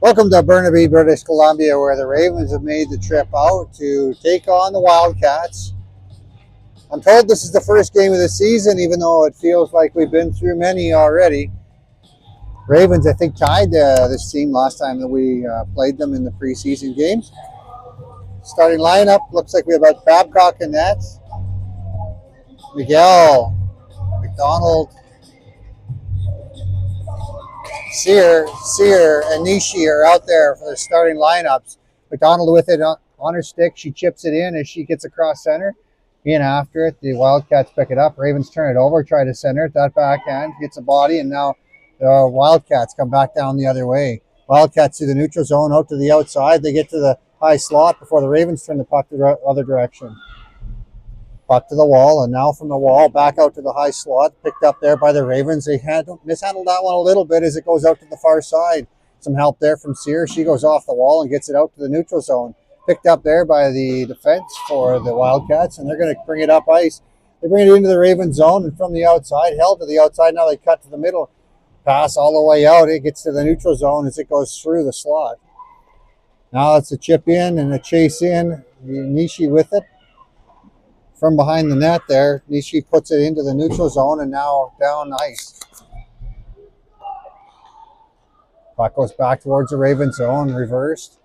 Welcome to Burnaby, British Columbia, where the Ravens have made the trip out to take on the Wildcats. I'm told this is the first game of the season, even though it feels like we've been through many already. Ravens, I think, tied this team last time that we played them in the preseason games. Starting lineup looks like we have Babcock in net. Miguel, McDonald, Sear, and Nishi are out there for the starting lineups. McDonald with it on her stick. She chips it in as she gets across center. In after it, the Wildcats pick it up. Ravens turn it over, try to center it. That backhand gets a body, and now the Wildcats come back down the other way. Wildcats to the neutral zone, out to the outside. They get to the high slot before the Ravens turn the puck the other direction. Puck to the wall, and now from the wall back out to the high slot, picked up there by the Ravens. They mishandled that one a little bit as it goes out to the far side. Some help there from Sear. She goes off the wall and gets it out to the neutral zone. Picked up there by the defense for the Wildcats, and they're going to bring it up ice. They bring it into the Ravens zone, and from the outside, held to the outside. Now they cut to the middle. Pass all the way out. It gets to the neutral zone as it goes through the slot. Now it's a chip in and a chase in. Nishi with it. From behind the net there, Nishi puts it into the neutral zone and now down ice. Puck goes back towards the Raven zone, reversed.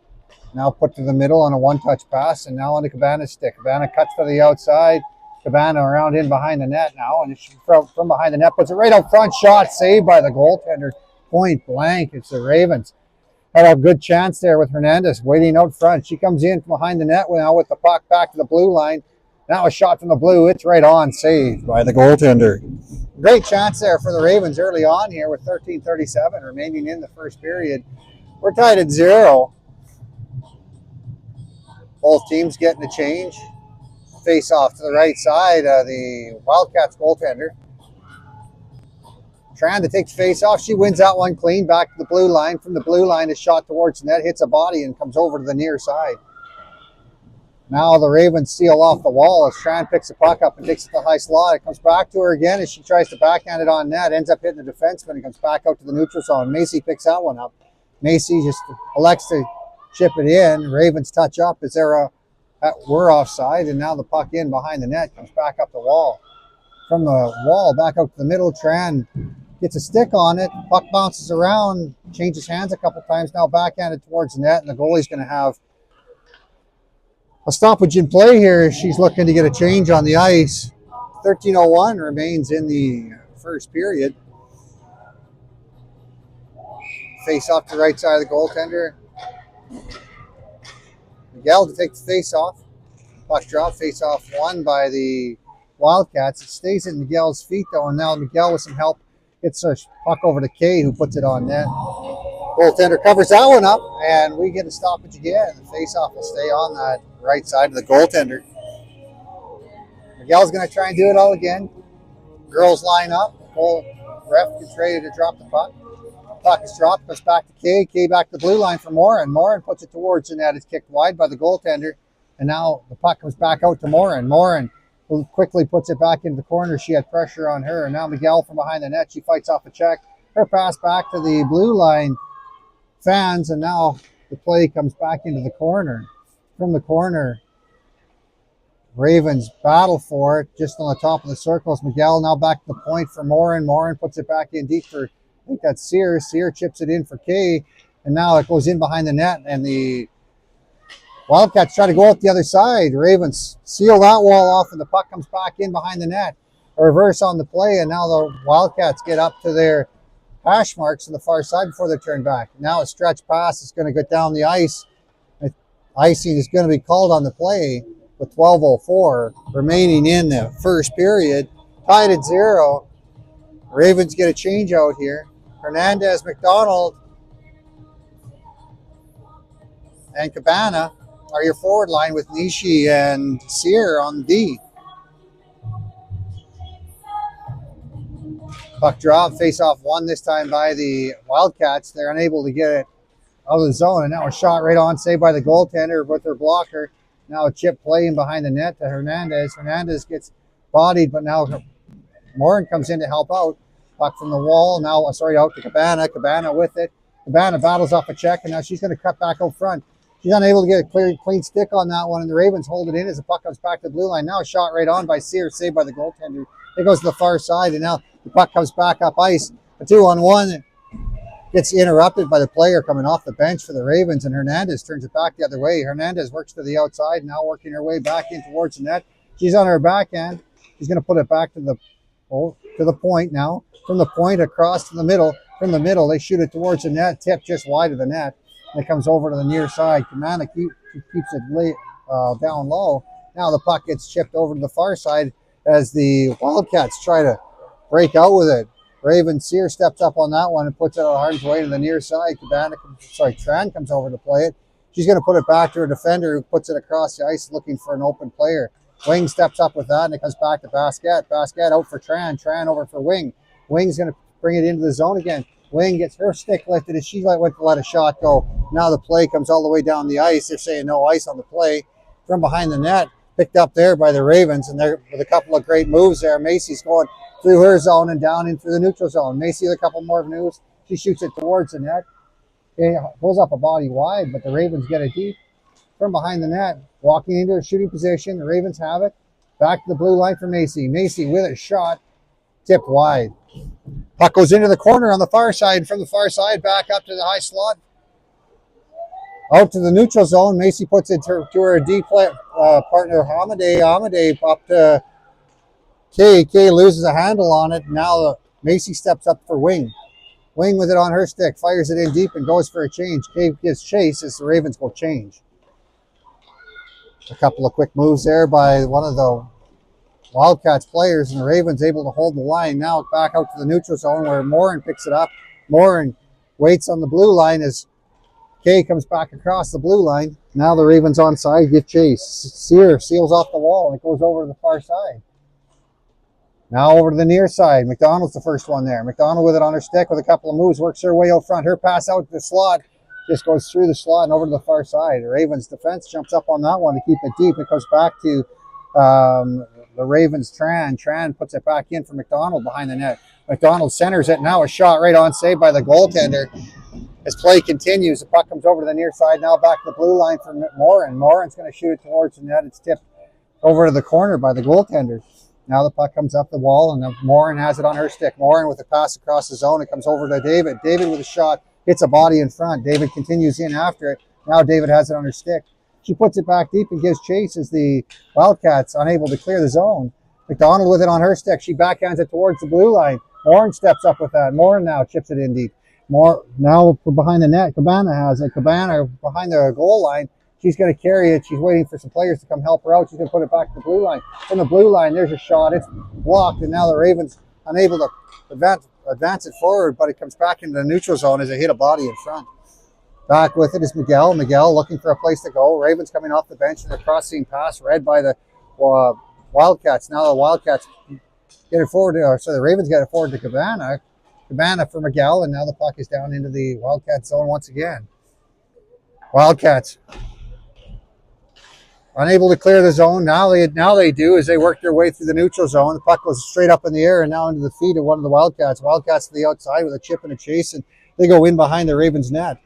Now put to the middle on a one-touch pass, and now on the Cabana's stick. Cabana cuts to the outside. Cabana around in behind the net now, and from behind the net puts it right out front. Shot saved by the goaltender. Point blank. It's the Ravens. Had a good chance there with Hernandez waiting out front. She comes in from behind the net now with the puck back to the blue line. Now a shot from the blue. It's right on, saved by the goaltender. Great chance there for the Ravens early on here with 13:37 remaining in the first period. We're tied at 0. Both teams getting a change. Face off to the right side. The Wildcats goaltender trying to take the face off. She wins that one clean back to the blue line. From the blue line, a shot towards the net, hits a body and comes over to the near side. Now the Ravens steal off the wall as Tran picks the puck up and takes it to the high slot. It comes back to her again as she tries to backhand it on net. Ends up hitting the defenseman and comes back out to the neutral zone. Macy picks that one up. Macy just elects to chip it in. Ravens touch up as we're offside, and now the puck in behind the net comes back up the wall. From the wall back out to the middle, Tran gets a stick on it. Puck bounces around, changes hands a couple times. Now backhanded towards the net, and the goalie's going to have a stoppage in play here. She's looking to get a change on the ice. 13:01 remains in the first period. Face off to the right side of the goaltender. Miguel to take the face off. Puck drop, face off won by the Wildcats. It stays at Miguel's feet though, and now Miguel with some help gets a puck over to Kay, who puts it on net. Goaltender covers that one up, and we get a stoppage again. The face-off will stay on that right side of the goaltender. Miguel's going to try and do it all again. Girls line up. Ref gets ready to drop the puck. Puck is dropped, goes back to Kay. Kay back to the blue line for Morin. Morin puts it towards the net. It's kicked wide by the goaltender, and now the puck comes back out to Morin. Morin quickly puts it back into the corner. She had pressure on her. Now Miguel from behind the net. She fights off a check. Her pass back to the blue line fans, and now the play comes back into the corner. From the corner, Ravens battle for it just on the top of the circles. Miguel now back to the point for Morin. Morin puts it back in deep for, I think that's Sear. Sear chips it in for Kay, and now it goes in behind the net, and the Wildcats try to go out the other side. Ravens seal that wall off, and the puck comes back in behind the net. A reverse on the play, and now the Wildcats get up to their hash marks on the far side before they turn back. Now a stretch pass is going to go down the ice. Icing is going to be called on the play with 12:04 remaining in the first period. Tied at 0. Ravens get a change out here. Hernandez, McDonald, and Cabana are your forward line with Nishi and Sear on D. Puck drop, face-off won this time by the Wildcats. They're unable to get it out of the zone, and now a shot right on, saved by the goaltender with her blocker. Now a chip playing behind the net to Hernandez. Hernandez gets bodied, but now Morin comes in to help out. Puck from the wall, now, out to Cabana. Cabana with it. Cabana battles off a check, and now she's going to cut back out front. She's unable to get a clean stick on that one, and the Ravens hold it in as the puck comes back to the blue line. Now a shot right on by Sear, saved by the goaltender. It goes to the far side, and now the puck comes back up ice. A 2-on-1 gets interrupted by the player coming off the bench for the Ravens, and Hernandez turns it back the other way. Hernandez works to the outside, now working her way back in towards the net. She's on her backhand. She's going to put it back to the point now. From the point across to the middle. From the middle, they shoot it towards the net, tip just wide of the net. And it comes over to the near side. Cabana keeps it down low. Now the puck gets chipped over to the far side as the Wildcats try to break out with it. Raven Sear steps up on that one and puts it out of harm's way to the near side. Tran comes over to play it. She's going to put it back to her defender, who puts it across the ice looking for an open player. Wing steps up with that, and it comes back to Basquette. Basquette out for Tran. Tran over for Wing. Wing's going to bring it into the zone again. Wing gets her stick lifted as she went to let a shot go. Now the play comes all the way down the ice. They're saying no ice on the play. From behind the net, picked up there by the Ravens, and they're with a couple of great moves there. Macy's going through her zone and down in through the neutral zone. Macy with a couple more moves. She shoots it towards the net. It pulls up a body wide, but the Ravens get it deep. From behind the net, walking into a shooting position. The Ravens have it. Back to the blue line for Macy. Macy with a shot. Tipped wide. Puck goes into the corner on the far side. From the far side, back up to the high slot. Out to the neutral zone. Macy puts it to her deep partner, Hamadeh. Hamadeh up to Kay. Kay loses a handle on it. Now Macy steps up for Wing. Wing with it on her stick. Fires it in deep and goes for a change. Kay gives chase as the Ravens go change. A couple of quick moves there by one of the Wildcats players, and the Ravens able to hold the line. Now back out to the neutral zone where Morin picks it up. Morin waits on the blue line as Kay comes back across the blue line. Now the Ravens onside give chase. Sear seals off the wall, and it goes over to the far side. Now over to the near side. McDonald's the first one there. McDonald with it on her stick with a couple of moves, works her way out front. Her pass out to the slot just goes through the slot and over to the far side. The Ravens defense jumps up on that one to keep it deep. It goes back to the Ravens' Tran. Tran puts it back in for McDonald behind the net. McDonald centers it. Now a shot right on, saved by the goaltender. As play continues, the puck comes over to the near side. Now back to the blue line for Morin. Morin's going to shoot it towards the net. It's tipped over to the corner by the goaltender. Now the puck comes up the wall, and Morin has it on her stick. Morin with a pass across the zone. It comes over to David. David with a shot. Hits a body in front. David continues in after it. Now David has it on her stick. She puts it back deep and gives chase as the Wildcats unable to clear the zone. McDonald with it on her stick. She backhands it towards the blue line. Morin steps up with that. Morin now chips it in deep. Now behind the net, Cabana has it. Cabana behind the goal line. She's going to carry it. She's waiting for some players to come help her out. She's going to put it back to the blue line. From the blue line, there's a shot. It's blocked, and now the Ravens unable to advance it forward, but it comes back into the neutral zone as it hit a body in front. Back with it is Miguel. Miguel looking for a place to go. Ravens coming off the bench, and a crossing pass read by the Wildcats. Now the Wildcats get it forward, the Ravens get it forward to Cabana. Cabana for Miguel, and now the puck is down into the Wildcat zone once again. Wildcats unable to clear the zone. Now they do as they work their way through the neutral zone. The puck goes straight up in the air and now into the feet of one of the Wildcats. Wildcats to the outside with a chip and a chase, and they go in behind the Ravens net.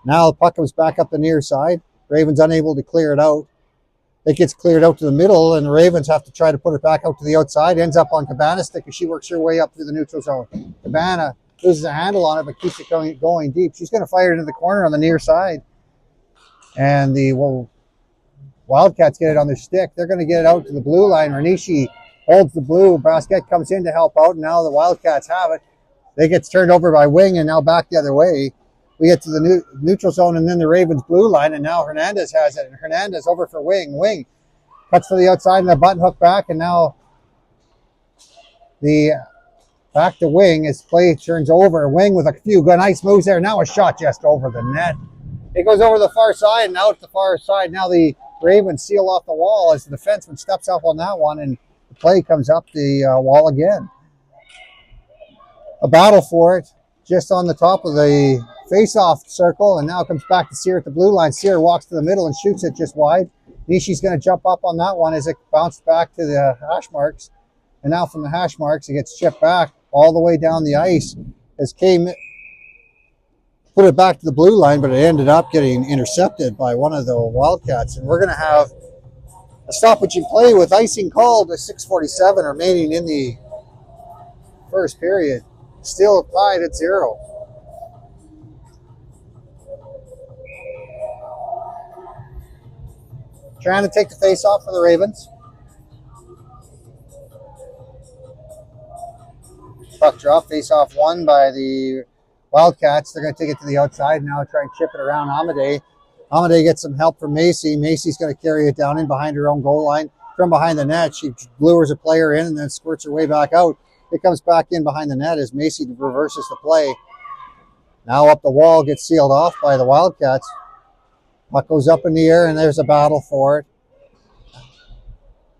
Now the puck comes back up the near side. Ravens unable to clear it out. It gets cleared out to the middle, and the Ravens have to try to put it back out to the outside. Ends up on Cabana's stick as she works her way up through the neutral zone. Cabana loses a handle on it, but keeps it going deep. She's going to fire it into the corner on the near side. And the Wildcats get it on their stick. They're going to get it out to the blue line. Renishi holds the blue. Basquette comes in to help out. And now the Wildcats have it. They get turned over by Wing, and now back the other way. We get to the neutral zone and then the Ravens blue line, and now Hernandez has it. And Hernandez over for Wing. Wing cuts to the outside and the button hook back, and now the back to Wing as play turns over. Wing with a few good nice moves there. Now a shot just over the net. It goes over the far side and out the far side. Now the Ravens seal off the wall as the defenseman steps up on that one, and the play comes up the wall again. A battle for it just on the top of the face-off circle, and now it comes back to Sear at the blue line. Sear walks to the middle and shoots it just wide. Nishi's going to jump up on that one as it bounced back to the hash marks. And now from the hash marks, it gets chipped back all the way down the ice as put it back to the blue line, but it ended up getting intercepted by one of the Wildcats. And we're going to have a stoppage in play with icing called at 6:47 remaining in the first period. Still tied at 0. Trying to take the face off for the Ravens. Puck drop, face off won by the Wildcats. They're going to take it to the outside now, try and chip it around Amadei. Amadei gets some help from Macy. Macy's going to carry it down in behind her own goal line. From behind the net, she lures a player in and then squirts her way back out. It comes back in behind the net as Macy reverses the play. Now up the wall, gets sealed off by the Wildcats. Puck goes up in the air and there's a battle for it.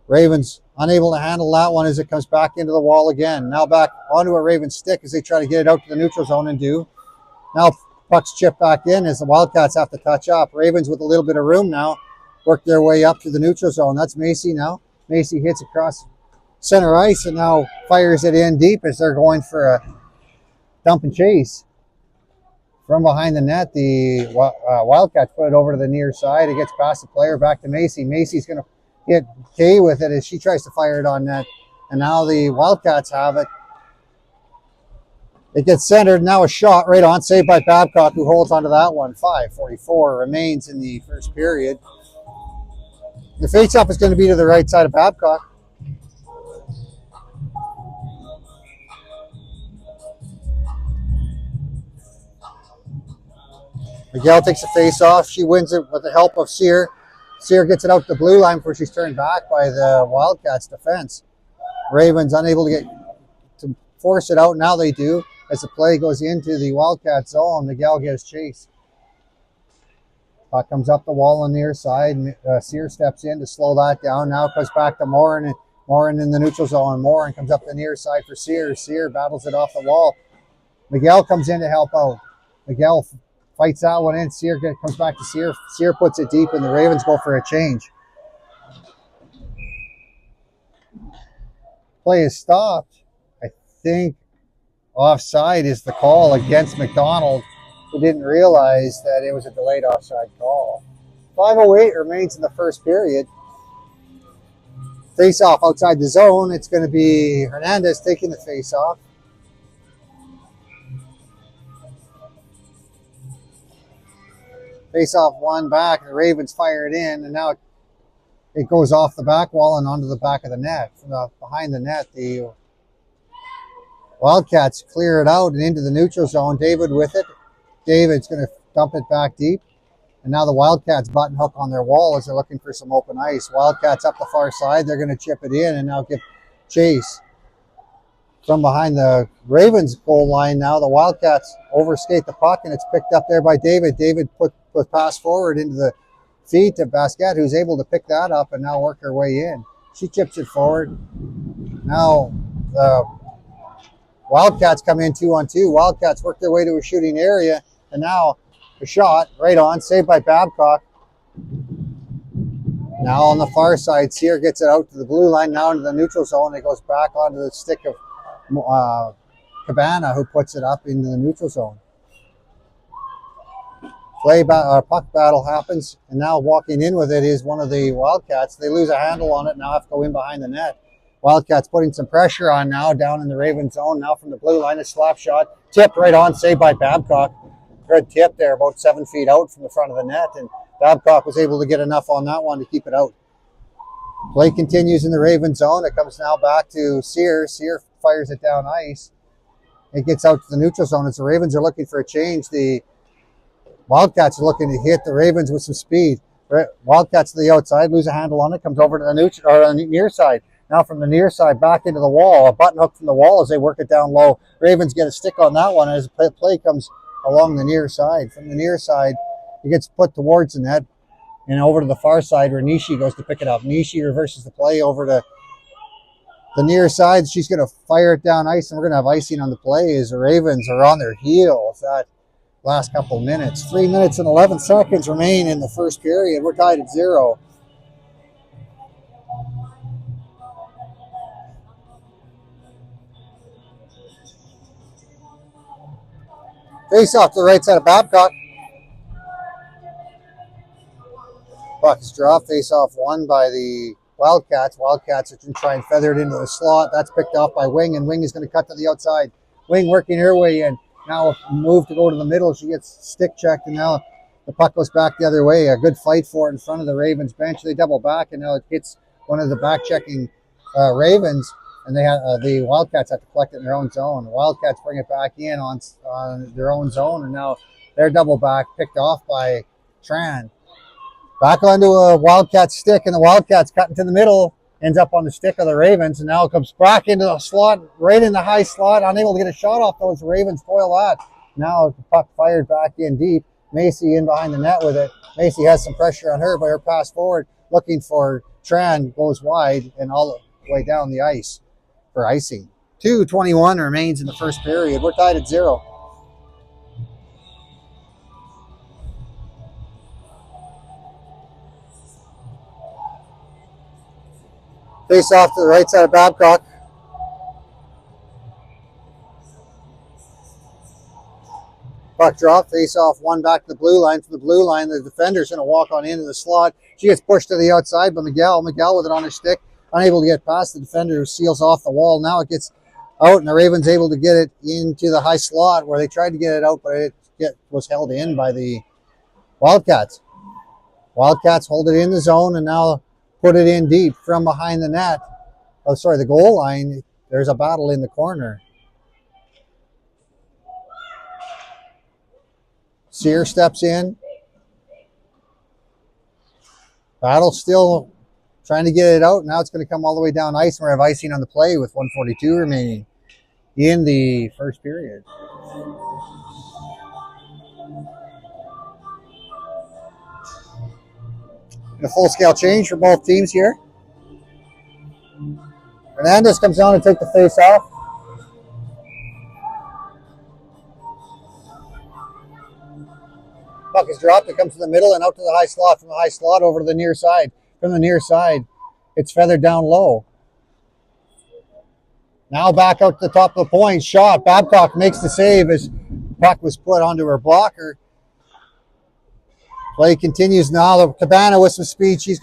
Ravens unable to handle that one as it comes back into the wall again. Now back onto a Ravens stick as they try to get it out to the neutral zone and do. Now puck's chipped back in as the Wildcats have to touch up. Ravens with a little bit of room now work their way up to the neutral zone. That's Macy now. Macy hits across center ice and now fires it in deep as they're going for a dump and chase. From behind the net, the Wildcats put it over to the near side. It gets past the player back to Macy. Macy's going to hit Kay with it as she tries to fire it on net. And now the Wildcats have it. It gets centered. Now a shot right on, saved by Babcock, who holds onto that one. 5:44 remains in the first period. The faceoff is going to be to the right side of Babcock. Miguel takes the face off. She wins it with the help of Sear. Sear gets it out to the blue line before she's turned back by the Wildcats defense. Ravens unable to force it out. Now they do as the play goes into the Wildcat zone. Miguel gets chased. Puck comes up the wall on the near side. Sear steps in to slow that down. Now it comes back to Morin. Morin in the neutral zone. Morin comes up the near side for Sear. Sear battles it off the wall. Miguel comes in to help out. Miguel fights that one in. Sear comes back to Sear. Sear puts it deep, and the Ravens go for a change. Play is stopped. I think offside is the call against McDonald, who didn't realize that it was a delayed offside call. 5:08 remains in the first period. Face off outside the zone. It's going to be Hernandez taking the face off. Face off one back. The Ravens fire it in, and now it goes off the back wall and onto the back of the net. From behind the net, the Wildcats clear it out and into the neutral zone. David with it. David's going to dump it back deep. And now the Wildcats button hook on their wall as they're looking for some open ice. Wildcats up the far side. They're going to chip it in and now give chase. From behind the Ravens goal line now, the Wildcats overskate the puck, and it's picked up there by David. David put pass forward into the feet of Basquette, who's able to pick that up and now work her way in. She chips it forward. Now the Wildcats come in 2-on-2. Wildcats work their way to a shooting area, and now a shot right on, saved by Babcock. Now on the far side, Sear gets it out to the blue line, now into the neutral zone. It goes back onto the stick of Cabana, who puts it up into the neutral zone. Puck battle happens, and now walking in with it is one of the Wildcats. They lose a handle on it, now have to go in behind the net. Wildcats putting some pressure on now, down in the Raven zone. Now from the blue line, a slap shot. Tipped right on, saved by Babcock. Good tip there, about 7 feet out from the front of the net, and Babcock was able to get enough on that one to keep it out. Play continues in the Raven zone. It comes now back to Sear. Sear fires it down ice. It gets out to the neutral zone as the Ravens are looking for a change. The Wildcats are looking to hit the Ravens with some speed. Wildcats to the outside, lose a handle on it, comes over to the near side. Now from the near side back into the wall, a button hook from the wall as they work it down low. Ravens get a stick on that one as the play comes along the near side. From the near side, it gets put towards the net and over to the far side where Nishi goes to pick it up. Nishi reverses the play over to the near side. She's going to fire it down ice, and we're going to have icing on the play as the Ravens are on their heels that last couple of minutes. 3 minutes and 11 seconds remain in the first period. We're tied at 0. Face off to the right side of Babcock. Puck is dropped. Face off won by the Wildcats. Wildcats are going to try and feather it into the slot. That's picked off by Wing, and Wing is going to cut to the outside. Wing working her way in. Now a move to go to the middle. She gets stick checked, and now the puck goes back the other way. A good fight for it in front of the Ravens bench. They double back, and now it hits one of the back-checking Ravens, and they have the Wildcats have to collect it in their own zone. The Wildcats bring it back in on their own zone, and now they're double back, picked off by Tran. Back onto a Wildcat stick, and the Wildcats cut into the middle, ends up on the stick of the Ravens, and now it comes back into the slot, right in the high slot, unable to get a shot off those Ravens. Foil that. Now the puck fired back in deep. Macy in behind the net with it. Macy has some pressure on her, but her pass forward, looking for Tran, goes wide and all the way down the ice for icing. 2:21 remains in the first period. We're tied at 0. Face off to the right side of Babcock. Puck drop, face off, one back to the blue line. From the blue line, the defender's going to walk on into the slot. She gets pushed to the outside by Miguel. Miguel with it on her stick, unable to get past the defender who seals off the wall. Now it gets out, and the Ravens able to get it into the high slot where they tried to get it out, but it was held in by the Wildcats. Wildcats hold it in the zone and now put it in deep from behind the net. Oh, sorry, the goal line. There's a battle in the corner. Sear steps in. Battle still trying to get it out. Now it's going to come all the way down ice, and we have icing on the play with 1:42 remaining in the first period. And a full-scale change for both teams here. Hernandez comes down to take the face off. Puck is dropped. It comes to the middle and out to the high slot. From the high slot over to the near side. From the near side, it's feathered down low. Now back out to the top of the point. Shot. Babcock makes the save as puck was put onto her blocker. Play continues now. Cabana with some speed. She's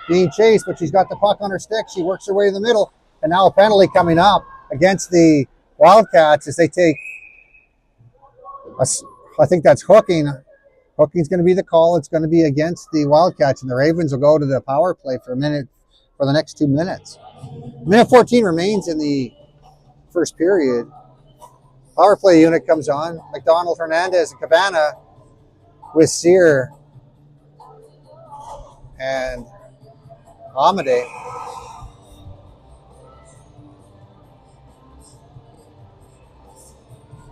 being chased, but she's got the puck on her stick. She works her way to the middle. And now a penalty coming up against the Wildcats as they take, I think that's hooking. Hooking's going to be the call. It's going to be against the Wildcats, and the Ravens will go to the power play for the next 2 minutes. Minute 14 remains in the first period. Power play unit comes on. McDonald, Hernandez, and Cabana with Sear and Amade.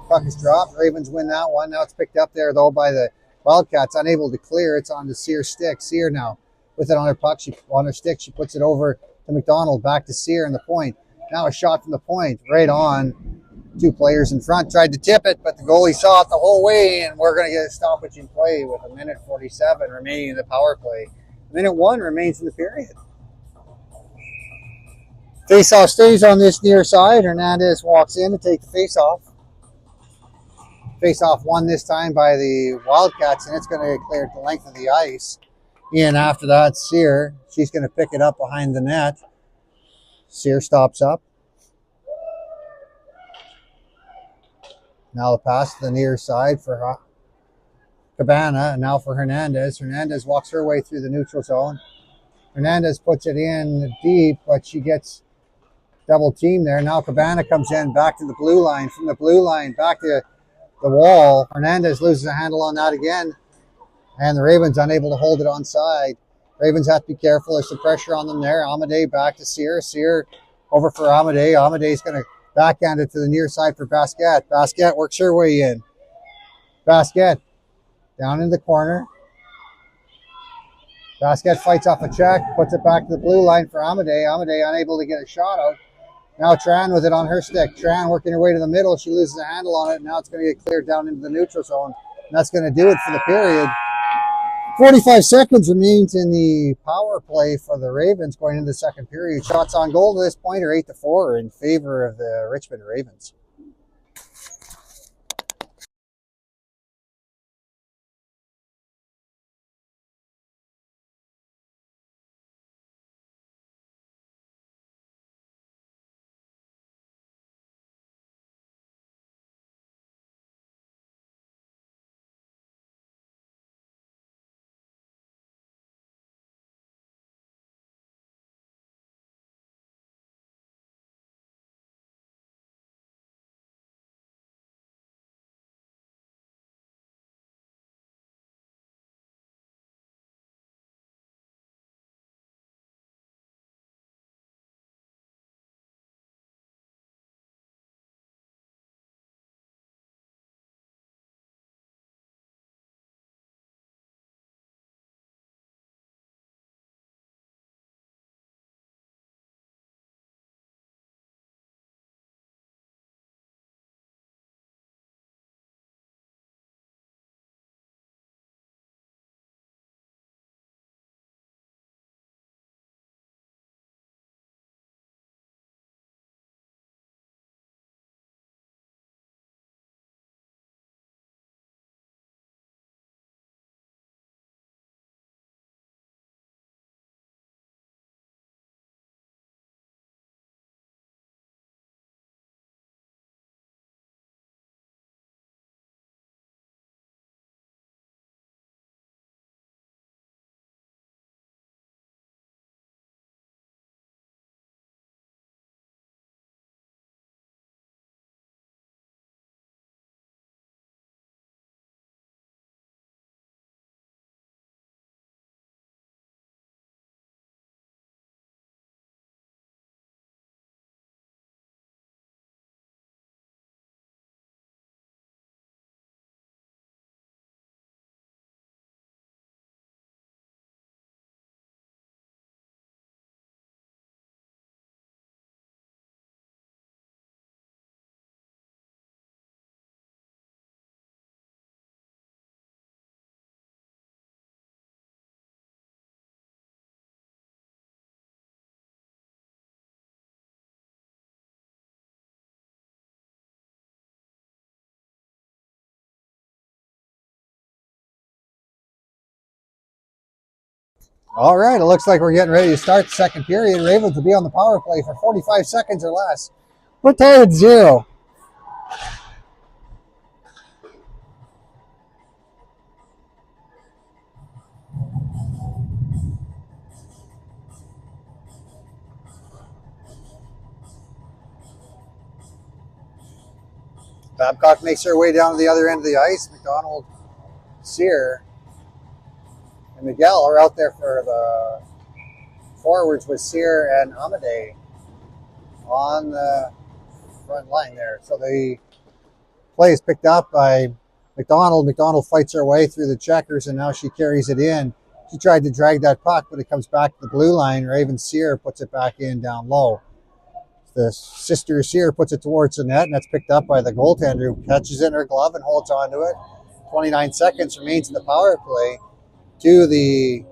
Puck is dropped. Ravens win that one. Now it's picked up there, though, by the Wildcats, unable to clear. It's on to Sear's stick. Sear now with it on her puck. On her stick, she puts it over to McDonald. Back to Sear in the point. Now a shot from the point. Right on. 2 players in front. Tried to tip it, but the goalie saw it the whole way, and we're going to get a stoppage in play with a minute 47 remaining in the power play. Minute 1 remains in the period. Face-off stays on this near side. Hernandez walks in to take the face-off. Face-off won this time by the Wildcats, and it's going to get cleared the length of the ice. And after that, Sear, she's going to pick it up behind the net. Sear stops up. Now the pass to the near side for Cabana, and now for Hernandez. Hernandez walks her way through the neutral zone. Hernandez puts it in deep, but she gets double teamed there. Now Cabana comes in back to the blue line. From the blue line back to the wall. Hernandez loses a handle on that again, and the Ravens unable to hold it onside. Ravens have to be careful. There's some pressure on them there. Amade back to Sear. Sear over for Amade. Amade's going to backhand it to the near side for Basquette. Basquette works her way in. Basquette down in the corner. Basquette fights off a check, puts it back to the blue line for Amade. Amade unable to get a shot out. Now Tran with it on her stick. Tran working her way to the middle. She loses a handle on it. Now it's going to get cleared down into the neutral zone. And that's going to do it for the period. 45 seconds remains in the power play for the Ravens going into the second period. Shots on goal to this point are 8-4 in favor of the Richmond Ravens. All right, it looks like we're getting ready to start the second period. Ravens will be on the power play for 45 seconds or less. We're tied at 0. Babcock makes her way down to the other end of the ice. McDonald, Sear, and Miguel are out there for the forwards with Sear and Amadei on the front line there. So the play is picked up by McDonald. McDonald fights her way through the checkers, and now she carries it in. She tried to drag that puck, but it comes back to the blue line. Raven Sear puts it back in down low. The sister Sear puts it towards the net, and that's picked up by the goaltender, who catches it in her glove and holds on to it. 29 seconds remains in the power play to the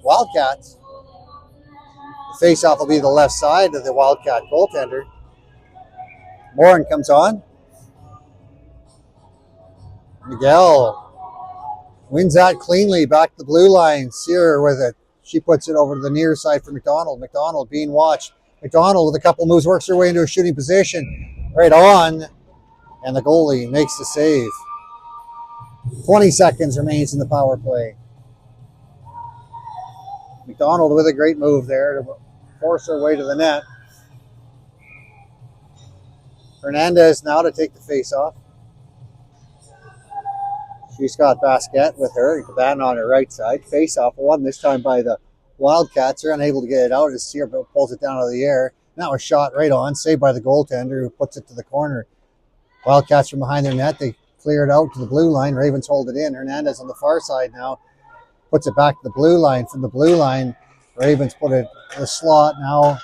Wildcats. The faceoff will be the left side of the Wildcat goaltender. Morin comes on. Miguel wins that cleanly back to the blue line. Sear with it. She puts it over to the near side for McDonald. McDonald being watched. McDonald with a couple moves works her way into a shooting position. Right on. And the goalie makes the save. 20 seconds remains in the power play. McDonald with a great move there to force her way to the net. Hernandez now to take the face-off. She's got Basquette with her and Caban on her right side. Face-off won this time by the Wildcats. They're unable to get it out as Sear pulls it down out of the air. Now a shot right on, saved by the goaltender, who puts it to the corner. Wildcats from behind their net. They clear it out to the blue line. Ravens hold it in. Hernandez on the far side now puts it back to the blue line. From the blue line, Ravens put it in the slot. Now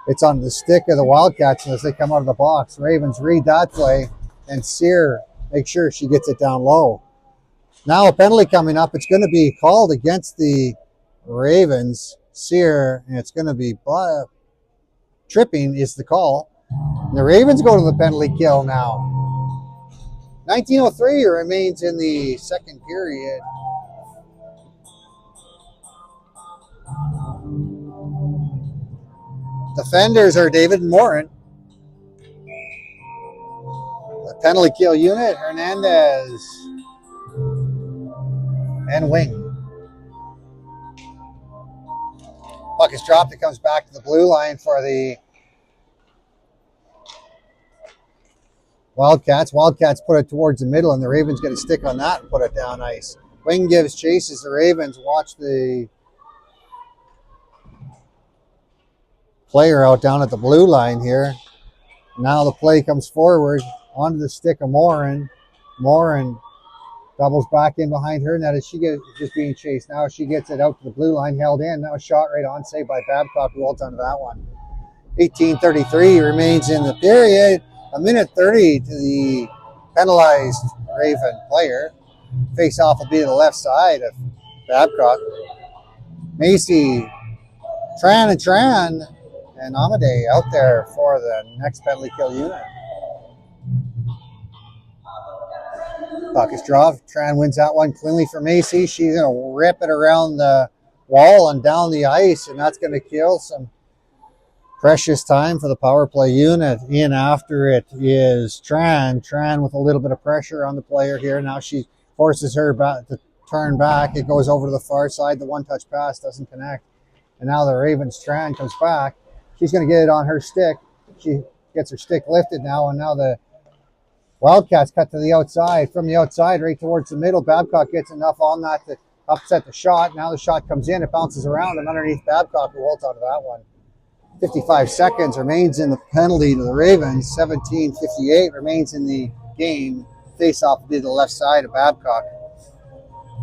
it's on the stick of the Wildcats as they come out of the box. Ravens read that play, and Sear makes sure she gets it down low. Now a penalty coming up. It's going to be called against the Ravens. Sear, and it's going to be tripping is the call. And the Ravens go to the penalty kill now. 19:03 remains in the second period. Defenders are David and Morin. The penalty kill unit, Hernandez and Wing. Puck is dropped. It comes back to the blue line for the Wildcats. Wildcats put it towards the middle, and the Ravens get a stick on that and put it down ice. Wing gives chase as the Ravens watch the player out down at the blue line here. Now the play comes forward onto the stick of Morin. Morin doubles back in behind her net as she gets just being chased. Now she gets it out to the blue line, held in. Now a shot right on, saved by Babcock, who holds onto that one. 18:33 remains in the period. A minute 30 to the penalized Raven player. Face off will be to the left side of Babcock. Macy, Tran and Amadei out there for the next penalty kill unit. Puck is dropped. Tran wins that one cleanly for Macy. She's going to rip it around the wall and down the ice, and that's going to kill some precious time for the power play unit. In after it is Tran. Tran with a little bit of pressure on the player here. Now she forces her back to turn back. It goes over to the far side. The one-touch pass doesn't connect. And now the Ravens Tran comes back. She's going to get it on her stick. She gets her stick lifted now, and now the Wildcats cut to the outside. From the outside right towards the middle, Babcock gets enough on that to upset the shot. Now the shot comes in. It bounces around, and underneath Babcock, who holds onto that one. 55 seconds remains in the penalty to the Ravens. 17:58 remains in the game. Face-off will be to the left side of Babcock.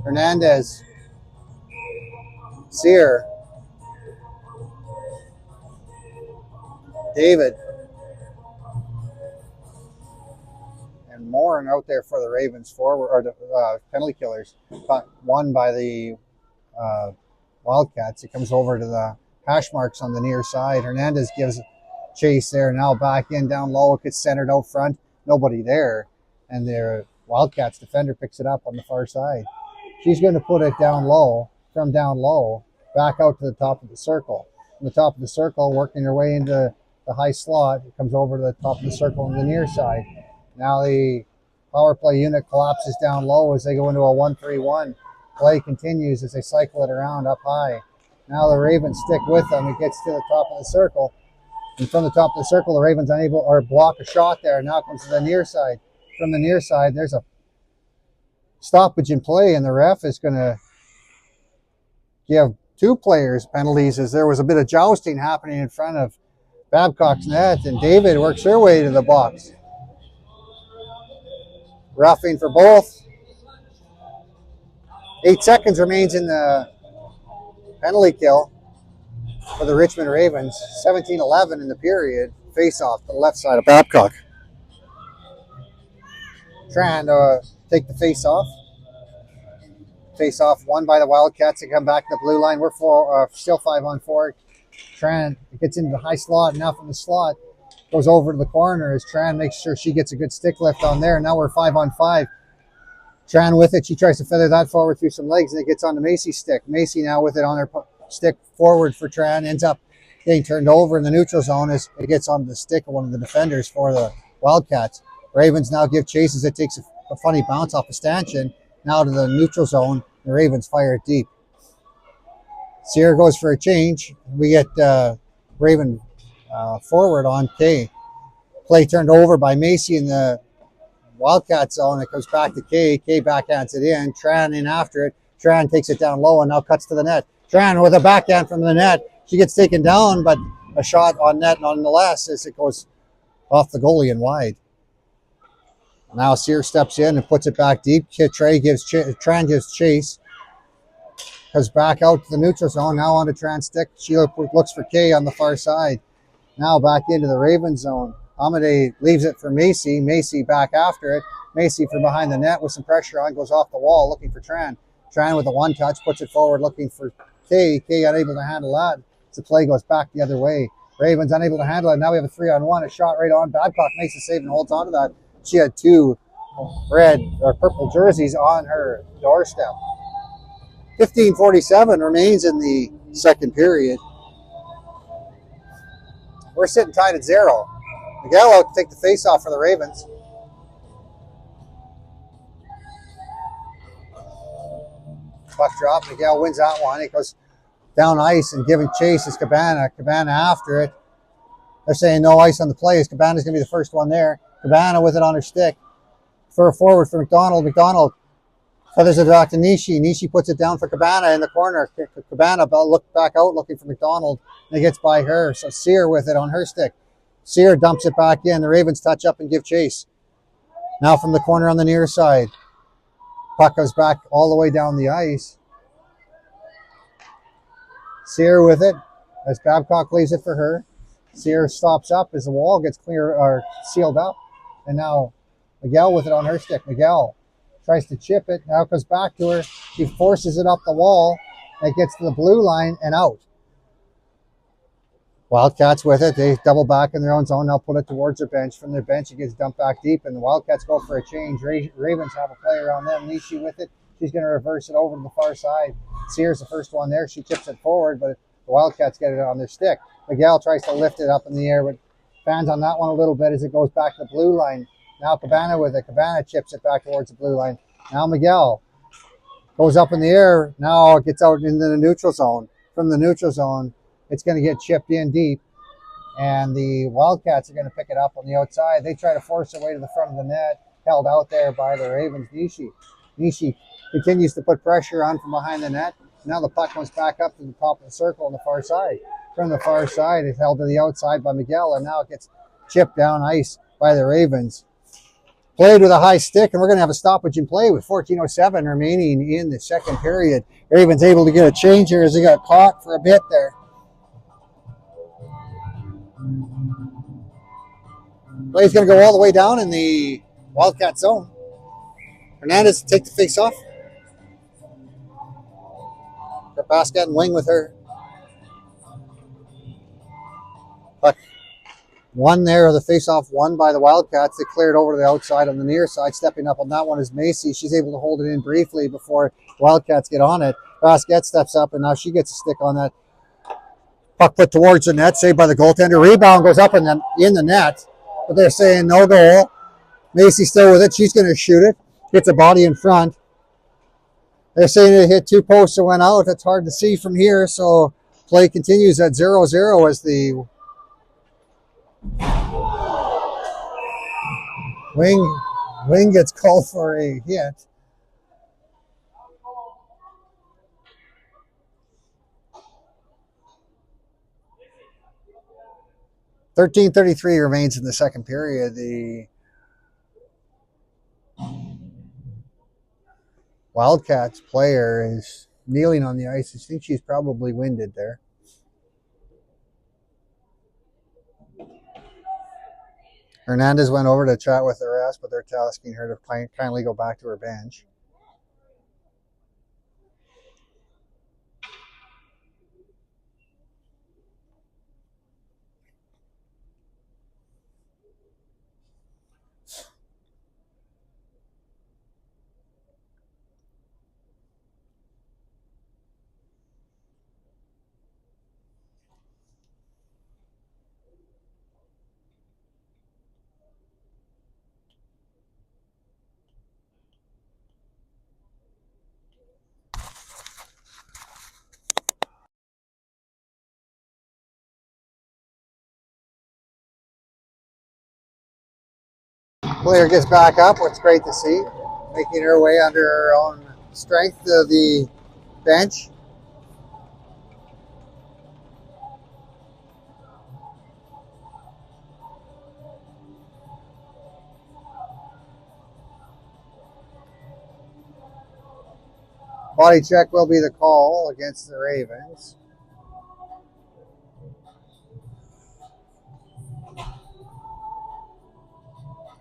Hernandez. Sear. David. And Morin out there for the Ravens forward, or the penalty killers. Won by the Wildcats. It comes over to the hash marks on the near side. Hernandez gives chase there. Now back in down low. It gets centered out front. Nobody there. And their Wildcats defender picks it up on the far side. She's going to put it down low, from down low. back out to the top of the circle. From the top of the circle, working their way into the high slot, it comes over to the top of the circle on the near side. Now the power play unit collapses down low as they go into a 1-3-1. Play continues as they cycle it around up high. Now the Ravens stick with them. It gets to the top of the circle. And from the top of the circle, the Ravens unable or block a shot there. Now it comes to the near side. From the near side, there's a stoppage in play, and the ref is going to give two players penalties as there was a bit of jousting happening in front of Babcock's net, and David works her way to the box. Roughing for both. 8 seconds remains in the penalty kill for the Richmond Ravens. 17-11 in the period. Face off to the left side of Babcock. Trying to take the face off. Face off won by the Wildcats. They come back to the blue line. We're still 5-on-4. Tran gets into the high slot. Now from the slot goes over to the corner as Tran makes sure she gets a good stick lift on there. Now we're 5-on-5. Tran with it. She tries to feather that forward through some legs, and it gets onto Macy's stick. Macy now with it on her stick forward for Tran. Ends up getting turned over in the neutral zone as it gets onto the stick of one of the defenders for the Wildcats. Ravens now give chase as it takes a funny bounce off a stanchion. Now to the neutral zone. The Ravens fire it deep. Sear goes for a change. We get Raven forward on Kay. Play turned over by Macy in the Wildcat zone. It comes back to Kay. Kay backhands it in. Tran in after it. Tran takes it down low and now cuts to the net. Tran with a backhand from the net. She gets taken down, but a shot on net nonetheless as it goes off the goalie and wide. Now Sear steps in and puts it back deep. Tran gives chase. Comes back out to the neutral zone. Now on to Tran's stick. She looks for Kay on the far side. Now back into the Raven zone. Amade leaves it for Macy. Macy back after it. Macy from behind the net with some pressure on. Goes off the wall looking for Tran. Tran with a one touch. Puts it forward looking for Kay. Kay unable to handle that. The play goes back the other way. Ravens unable to handle it. Now we have a 3-on-1. A shot right on. Babcock makes a save and holds on to that. She had two red or purple jerseys on her doorstep. 15:47 remains in the second period. We're sitting tied at 0. Miguel out to take the face-off for the Ravens. Puck drop. Miguel wins that one. It goes down ice and giving chase is Cabana. Cabana after it. They're saying no ice on the play. Cabana's going to be the first one there. Cabana with it on her stick. For a forward for McDonald. McDonald feathers it back to Nishi. Nishi puts it down for Cabana in the corner. Cabana looked back out looking for McDonald. And it gets by her. So Sear with it on her stick. Sear dumps it back in. The Ravens touch up and give chase. Now from the corner on the near side. Puck goes back all the way down the ice. Sear with it as Babcock leaves it for her. Sear stops up as the wall gets clear or sealed up. And now Miguel with it on her stick. Miguel tries to chip it. Now it goes back to her. She forces it up the wall. It gets to the blue line and out. Wildcats with it. They double back in their own zone. Now put it towards their bench. From their bench, it gets dumped back deep. And the Wildcats go for a change. Ravens have a player on them. Nishi with it. She's going to reverse it over to the far side. Sears the first one there. She chips it forward, but the Wildcats get it on their stick. Miguel tries to lift it up in the air, but fans on that one a little bit as it goes back to the blue line. Now Cabana with it. Cabana chips it back towards the blue line. Now Miguel goes up in the air. Now it gets out into the neutral zone. From the neutral zone, it's going to get chipped in deep. And the Wildcats are going to pick it up on the outside. They try to force their way to the front of the net. Held out there by the Ravens. Nishi continues to put pressure on from behind the net. Now the puck comes back up to the top of the circle on the far side. From the far side, it's held to the outside by Miguel, and now it gets chipped down ice by the Ravens. Played with a high stick, and we're going to have a stoppage in play with 14:07 remaining in the second period. Ravens able to get a change here as they got caught for a bit there. Play's going to go all the way down in the Wildcat zone. Hernandez take the face off. Basket and wing with her. Puck one there, the face-off won by the Wildcats. They cleared over to the outside on the near side. Stepping up on that one is Macy. She's able to hold it in briefly before Wildcats get on it. Basket steps up, and now she gets a stick on that. Puck put towards the net, saved by the goaltender. Rebound goes up in the net, but they're saying no goal. Macy still with it. She's going to shoot it. Gets a body in front. They're saying it hit 2 posts and went out. It's hard to see from here, so play continues at 0-0 as the wing gets called for a hit. .13:33 remains in the second period. The Wildcats player is kneeling on the ice. I think she's probably winded there. Hernandez went over to chat with the rest, but they're asking her to kindly go back to her bench. Player gets back up, what's great to see, making her way under her own strength to the bench. Body check will be the call against the Ravens.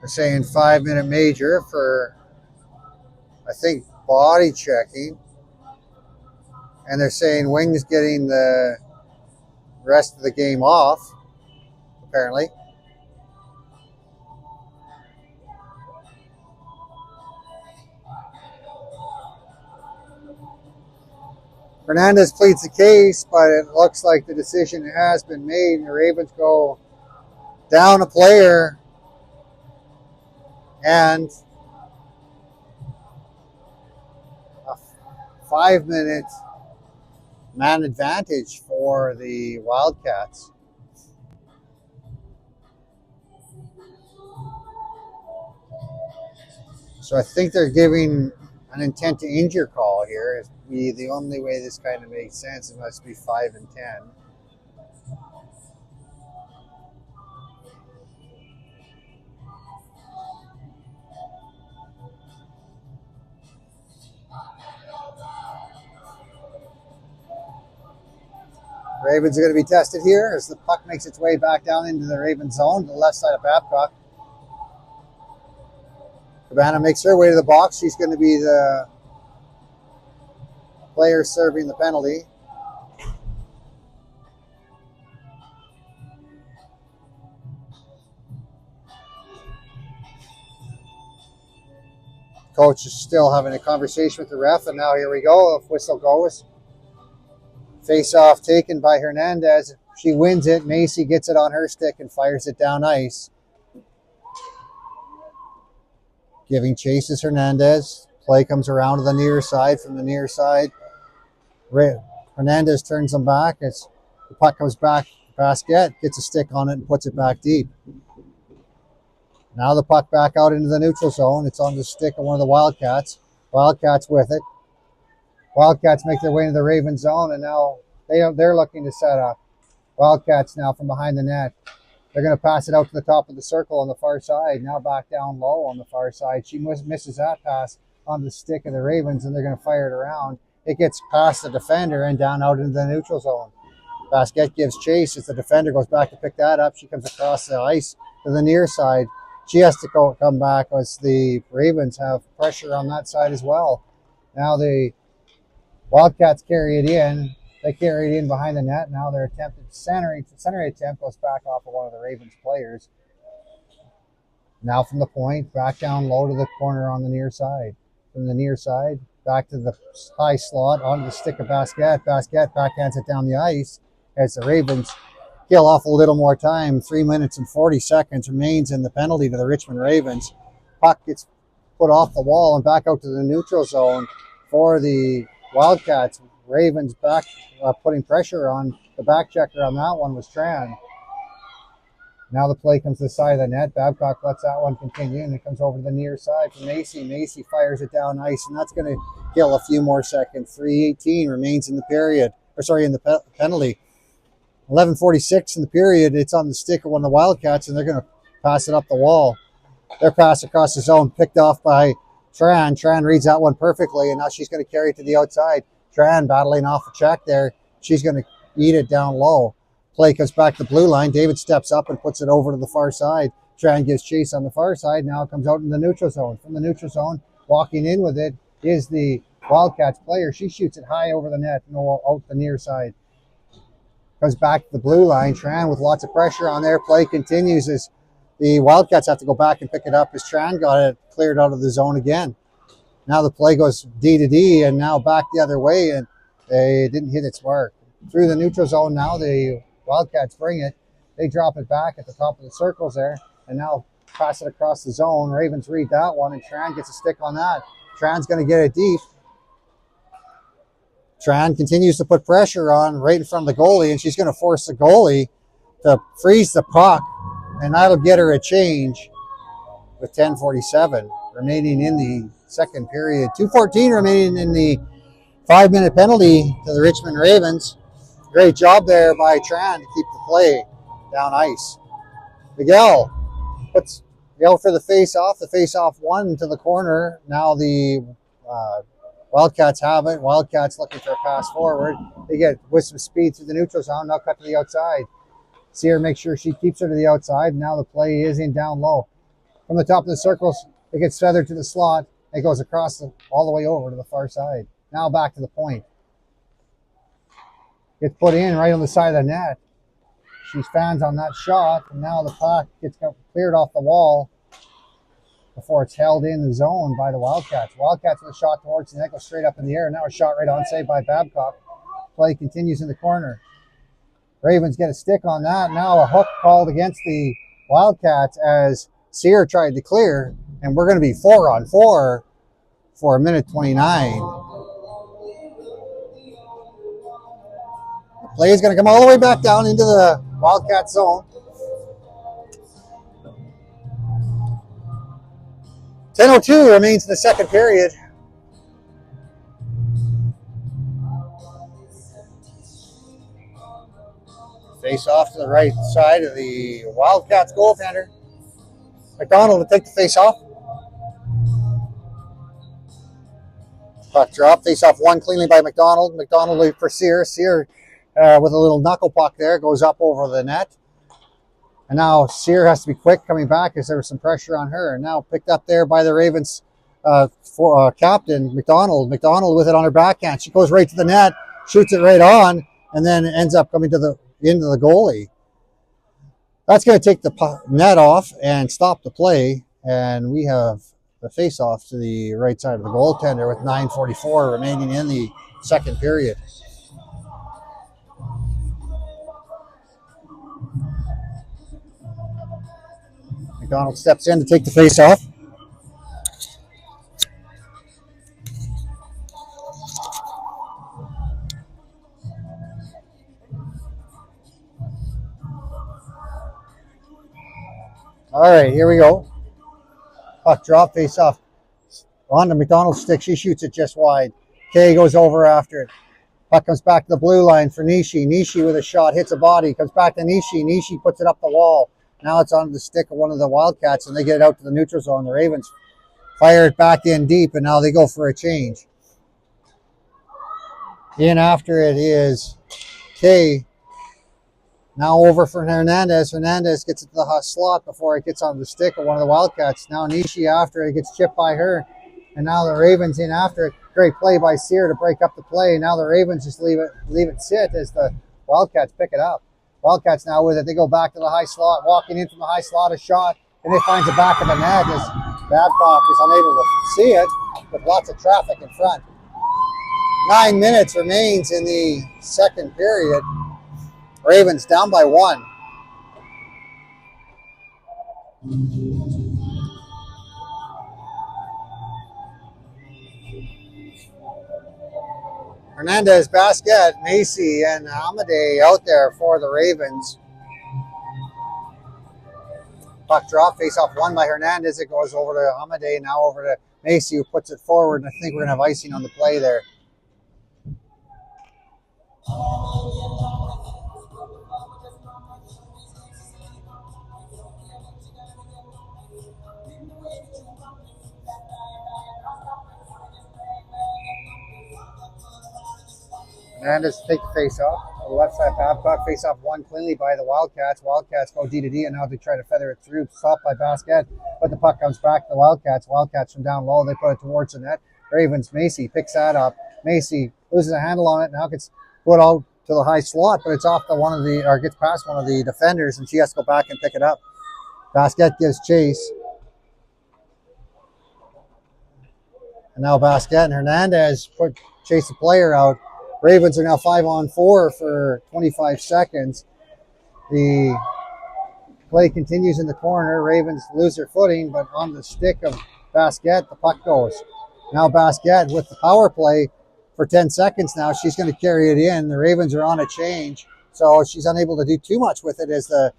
They're saying 5-minute major for, I think, body checking. And they're saying Wing's getting the rest of the game off, apparently. Hernandez pleads the case, but it looks like the decision has been made. The Ravens go down a player and a 5-minute man advantage for the Wildcats. So I think they're giving an intent to injure call here. The only way this kind of makes sense, it must be 5 and 10. Ravens are going to be tested here as the puck makes its way back down into the Ravens zone to the left side of Babcock. Cabana makes her way to the box. She's going to be the player serving the penalty. Coach is still having a conversation with the ref, and now here we go. If whistle goes. Face-off taken by Hernandez. She wins it. Macy gets it on her stick and fires it down ice. Giving chase is Hernandez. Play comes around to the near side. From the near side, Hernandez turns them back. As the puck comes back, basket gets a stick on it and puts it back deep. Now the puck back out into the neutral zone. It's on the stick of one of the Wildcats. Wildcats with it. Wildcats make their way into the Raven zone, and now they're looking to set up. Wildcats now from behind the net. They're going to pass it out to the top of the circle on the far side. Now back down low on the far side. She misses that pass on the stick of the Ravens, and they're going to fire it around. It gets past the defender and down out into the neutral zone. Basket gives chase as the defender goes back to pick that up. She comes across the ice to the near side. She has to come back as the Ravens have pressure on that side as well. Now the Wildcats carry it in. They carry it in behind the net. Now their center attempt goes back off of one of the Ravens players. Now from the point, back down low to the corner on the near side. From the near side, Back to the high slot, onto the stick of Basquette. Basquette backhands it down the ice as the Ravens kill off a little more time. 3 minutes and 40 seconds remains in the penalty to the Richmond Ravens. Puck gets put off the wall and back out to the neutral zone for the Wildcats. Ravens back putting pressure on the back checker on that one was Tran. Now the play comes to the side of the net. Babcock lets that one continue, and it comes over to the near side for Macy. Macy fires it down ice, and that's going to kill a few more seconds. 3:18 remains in the period, in the penalty. 11:46 in the period. It's on the stick of one of the Wildcats, and they're going to pass it up the wall. Their pass across the zone, picked off by Tran. Tran reads that one perfectly, and now she's going to carry it to the outside. Tran battling off a check there. She's going to eat it down low. Play comes back to the blue line. David steps up and puts it over to the far side. Tran gives chase on the far side. Now it comes out in the neutral zone. From the neutral zone, walking in with it is the Wildcats player. She shoots it high over the net and out the near side. Comes back to the blue line. Tran with lots of pressure on there. Play continues as the Wildcats have to go back and pick it up as Tran got it cleared out of the zone again. Now the play goes D to D and now back the other way, and they didn't hit its mark. Through the neutral zone now, the Wildcats bring it. They drop it back at the top of the circles there, and now pass it across the zone. Ravens read that one, and Tran gets a stick on that. Tran's going to get it deep. Tran continues to put pressure on right in front of the goalie, and she's going to force the goalie to freeze the puck, and that'll get her a change with 10:47 remaining in the second period. 2:14 remaining in the 5-minute penalty to the Richmond Ravens. Great job there by Tran to keep the play down ice. Miguel puts Miguel for the face-off. The face-off one to the corner. Now the Wildcats have it. Wildcats looking for a pass forward. They get with some speed through the neutral zone. Now cut to the outside. Sear makes sure she keeps her to the outside. Now the play is in down low. From the top of the circles, it gets feathered to the slot. It goes across all the way over to the far side. Now back to the point. Gets put in right on the side of the net. She fans on that shot, and now the puck gets cleared off the wall before it's held in the zone by the Wildcats. Wildcats with a shot towards the net, goes straight up in the air. Now a shot right on, saved by Babcock. Play continues in the corner. Ravens get a stick on that. Now a hook called against the Wildcats as Sear tried to clear, and we're going to be 4-on-4 for 1:29. Play is going to come all the way back down into the Wildcat zone. 10:02 remains in the second period. Face off to the right side of the Wildcats goaltender. McDonald will take the face off. Puck drop. Face off one cleanly by McDonald. McDonald for Sear. Sear with a little knuckle puck there, goes up over the net. And now Sear has to be quick coming back as there was some pressure on her. And now picked up there by the Ravens captain, McDonald. McDonald with it on her backhand. She goes right to the net, shoots it right on, and then ends up coming to into the goalie. That's going to take the net off and stop the play. And we have the face-off to the right side of the goaltender with 9:44 remaining in the second period. McDonald steps in to take the face off. All right, here we go. Puck drop, face off. On to McDonald's stick. She shoots it just wide. Kay goes over after it. Puck comes back to the blue line for Nishi. Nishi with a shot, hits a body, comes back to Nishi. Nishi puts it up the wall. Now it's on the stick of one of the Wildcats, and they get it out to the neutral zone. The Ravens fire it back in deep, and now they go for a change. In after it is Kay. Now over for Hernandez. Hernandez gets it to the hot slot before it gets on the stick of one of the Wildcats. Now Nishi after it, gets chipped by her. And now the Ravens in after it. Great play by Sear to break up the play. Now the Ravens just leave it sit as the Wildcats pick it up. Wildcats now with it. They go back to the high slot. Walking in from the high slot, a shot. And it finds the back of the net as Babcock is unable to see it with lots of traffic in front. 9 minutes remains in the second period. Ravens down by 1. Hernandez, Basket, Macy, and Amadei out there for the Ravens. Puck drop, face off won by Hernandez. It goes over to Amadei, now over to Macy, who puts it forward, and I think we're going to have icing on the play there. Hernandez take the face off. The left side Babcock, face off won cleanly by the Wildcats. Wildcats go D to D, and now they try to feather it through. Stopped by Basket, but the puck comes back to the Wildcats. Wildcats from down low, they put it towards the net. Ravens, Macy picks that up. Macy loses a handle on it, now gets put out to the high slot, but it's off gets past one of the defenders, and she has to go back and pick it up. Basket gives chase. And now Basket and Hernandez chase the player out. Ravens are now 5-on-4 for 25 seconds. The play continues in the corner. Ravens lose their footing, but on the stick of Basket, the puck goes. Now Basket with the power play for 10 seconds now. She's going to carry it in. The Ravens are on a change, so she's unable to do too much with it as the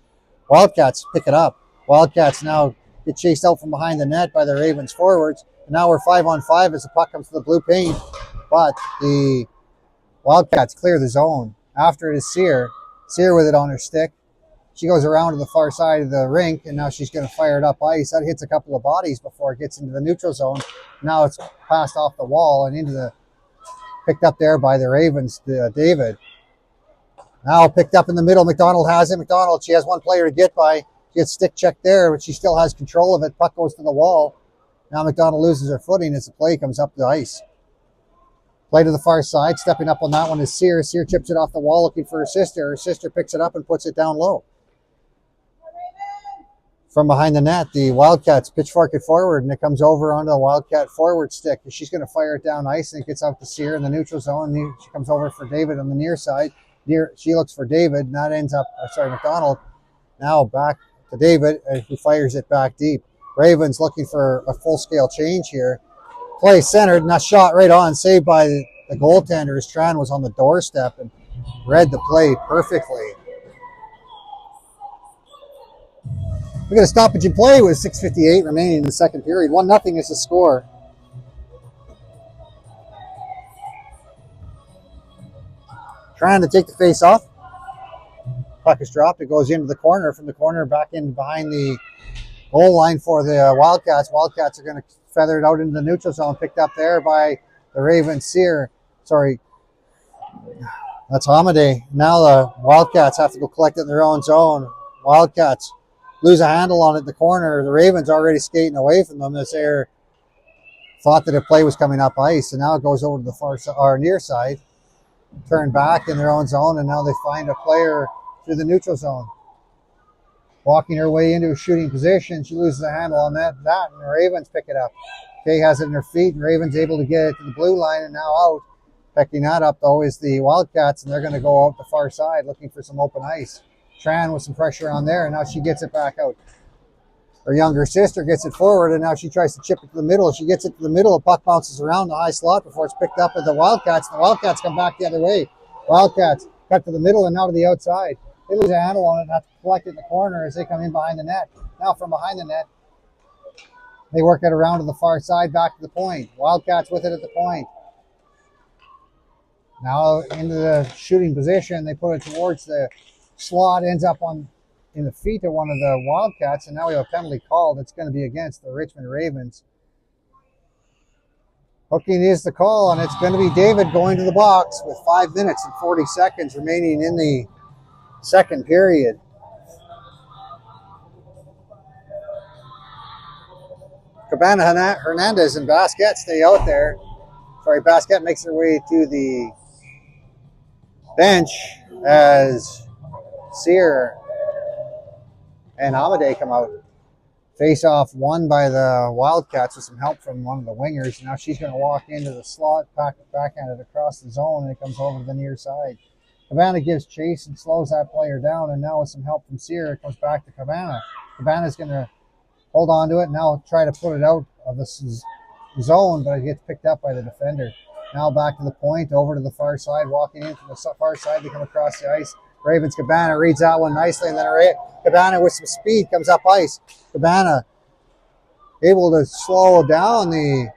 Wildcats pick it up. Wildcats now get chased out from behind the net by the Ravens forwards. And now we're 5-on-5 as the puck comes to the blue paint, but the Wildcats clear the zone. After it is Sear. Sear with it on her stick. She goes around to the far side of the rink, and now she's going to fire it up ice. That hits a couple of bodies before it gets into the neutral zone. Now it's passed off the wall and picked up there by the Ravens, David. Now picked up in the middle. McDonald has it. McDonald, she has one player to get by. She gets stick checked there, but she still has control of it. Puck goes to the wall. Now McDonald loses her footing as the play comes up the ice. Play to the far side. Stepping up on that one is Sear. Sear chips it off the wall looking for her sister. Her sister picks it up and puts it down low. From behind the net, the Wildcats pitchfork it forward, and it comes over onto the Wildcat forward stick. She's going to fire it down ice, and it gets out to Sear in the neutral zone. She comes over for David on the near side. She looks for David, and that ends up, McDonald. Now back to David, who fires it back deep. Ravens looking for a full-scale change here. Play centered, and that shot right on, saved by the goaltender. Tran was on the doorstep and read the play perfectly. We're going to stoppage and play with 6:58 remaining in the second period. 1-0 is the score. Trying to take the face off. Puck is dropped. It goes into the corner. From the corner back in behind the goal line for the Wildcats. Wildcats are going to feather it out into the neutral zone. Picked up there by the Ravens. Sear. Sorry. That's Amadei. Now the Wildcats have to go collect it in their own zone. Wildcats lose a handle on it in the corner. The Ravens already skating away from them as they thought that a play was coming up ice. And now it goes over to the far or near side. Turn back in their own zone, and now they find a player through the neutral zone. Walking her way into a shooting position. She loses the handle on that, and the Ravens pick it up. Kay has it in her feet, and Ravens able to get it to the blue line, and now out. Picking that up, though, is the Wildcats, and they're going to go out the far side looking for some open ice. Tran with some pressure on there, and now she gets it back out. Her younger sister gets it forward, and now she tries to chip it to the middle. She gets it to the middle. The puck bounces around the high slot before it's picked up by the Wildcats. The Wildcats come back the other way. Wildcats cut to the middle and now to the outside. They lose a handle on it and have to collect it in the corner as they come in behind the net. Now from behind the net, they work it around to the far side, back to the point. Wildcats with it at the point. Now into the shooting position. They put it towards the slot, ends up in the feet of one of the Wildcats, and now we have a penalty call that's going to be against the Richmond Ravens. Hooking is the call, and it's going to be David going to the box with 5 minutes and 40 seconds remaining in the second period. Cabana Hernandez and Basket stay out there. Basket makes her way to the bench as Sear and Amadei come out. Face-off won by the Wildcats with some help from one of the wingers. Now she's going to walk into the slot, backhand it across the zone, and it comes over to the near side. Cabana gives chase and slows that player down, and now with some help from Sear, it comes back to Cabana. Cabana's going to hold on to it, now try to put it out of the zone, but it gets picked up by the defender. Now back to the point, over to the far side, walking in from the far side, they come across the ice. Ravens Cabana reads that one nicely, and then Cabana with some speed comes up ice. Cabana able to slow down the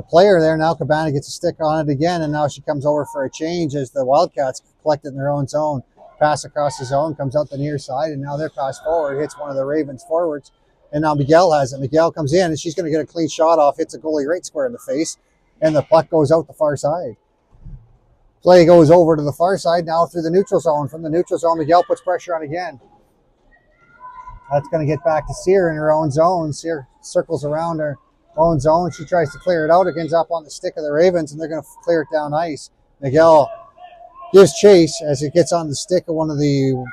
player there. Now Cabana gets a stick on it again, and now she comes over for a change as the Wildcats collect it in their own zone. Pass across the zone, comes out the near side, and now their pass forward hits one of the Ravens forwards. And now Miguel has it. Miguel comes in, and she's going to get a clean shot off, hits a goalie right square in the face, and the puck goes out the far side. Play goes over to the far side now through the neutral zone. From the neutral zone, Miguel puts pressure on again. That's going to get back to Sear in her own zone. Sear circles around her own zone. She tries to clear it out. It ends up on the stick of the Ravens, and they're going to clear it down ice. Miguel gives chase as it gets on the stick of one of the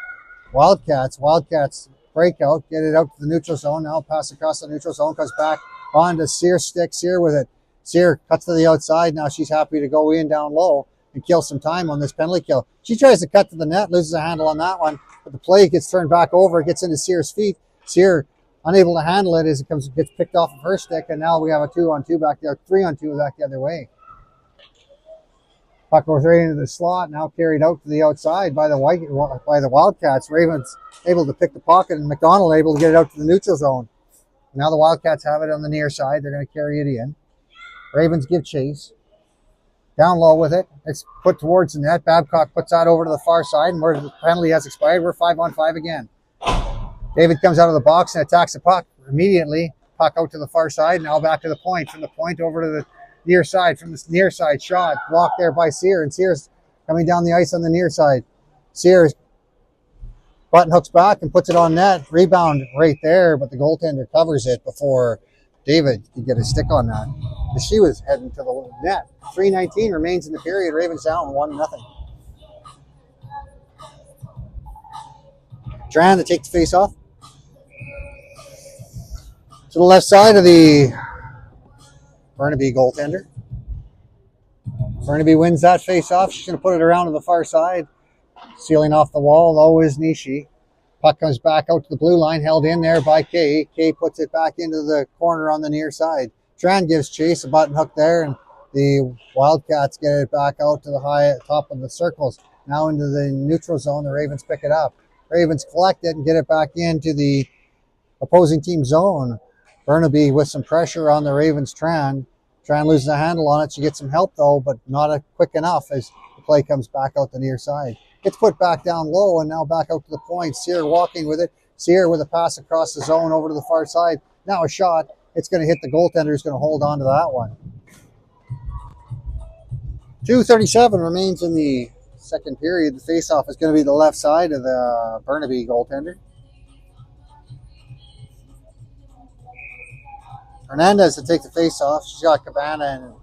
Wildcats. Wildcats break out, get it out to the neutral zone. Now pass across the neutral zone, comes back on to Sear's stick. Sear with it. Sear cuts to the outside. Now she's happy to go in down low and kill some time on this penalty kill. She tries to cut to the net, loses a handle on that one, but the play gets turned back over. It gets into Sear's feet. Sear unable to handle it as it gets picked off of her stick, and now we have a 2-on-2 back there, 3-on-2 back the other way. Puck goes right into the slot, now carried out to the outside by the Wildcats. Ravens able to pick the pocket, and McDonald able to get it out to the neutral zone. Now the Wildcats have it on the near side. They're going to carry it in. Ravens give chase. Down low with it. It's put towards the net. Babcock puts that over to the far side, and where the penalty has expired, we're 5-on-5 again. David comes out of the box and attacks the puck immediately. Puck out to the far side, now back to the point. From the point over to the near side. From the near side shot, blocked there by Sear, and Sear's coming down the ice on the near side. Sear's button hooks back and puts it on net. Rebound right there, but the goaltender covers it before David could get a stick on that. But she was heading to the net. 3:19 remains in the period. Ravens down 1-0. Tran to take the face off. To the left side of the Burnaby goaltender. Burnaby wins that face-off. She's going to put it around to the far side. Sealing off the wall, low is Nishi. Puck comes back out to the blue line, held in there by Kay. Kay puts it back into the corner on the near side. Tran gives chase, a button hook there, and the Wildcats get it back out to the top of the circles. Now into the neutral zone, the Ravens pick it up. Ravens collect it and get it back into the opposing team zone. Burnaby with some pressure on the Ravens' Tran. Tran loses a handle on it. She gets some help, though, but not quick enough as the play comes back out the near side. Gets put back down low and now back out to the point. Sear walking with it. Sear with a pass across the zone over to the far side. Now a shot. It's going to hit the goaltender who's going to hold on to that one. 2:37 remains in the second period. The face-off is going to be the left side of the Burnaby goaltender. Hernandez to take the face-off. She's got Cabana and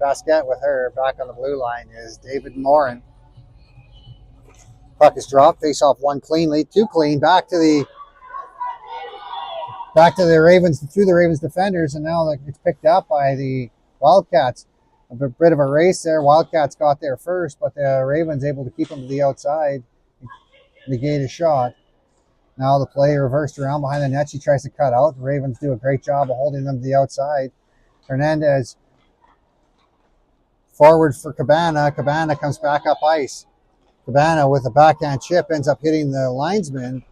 Basquette with her. Back on the blue line is David Morin. Puck is dropped. Face-off one cleanly, two clean. Back to the Ravens, through the Ravens defenders, and now it's picked up by the Wildcats. A bit of a race there. Wildcats got there first, but the Ravens able to keep them to the outside, negate a shot. Now the play reversed around behind the net. She tries to cut out. The Ravens do a great job of holding them to the outside. Hernandez forward for Cabana. Cabana comes back up ice. Cabana with a backhand chip ends up hitting the linesman.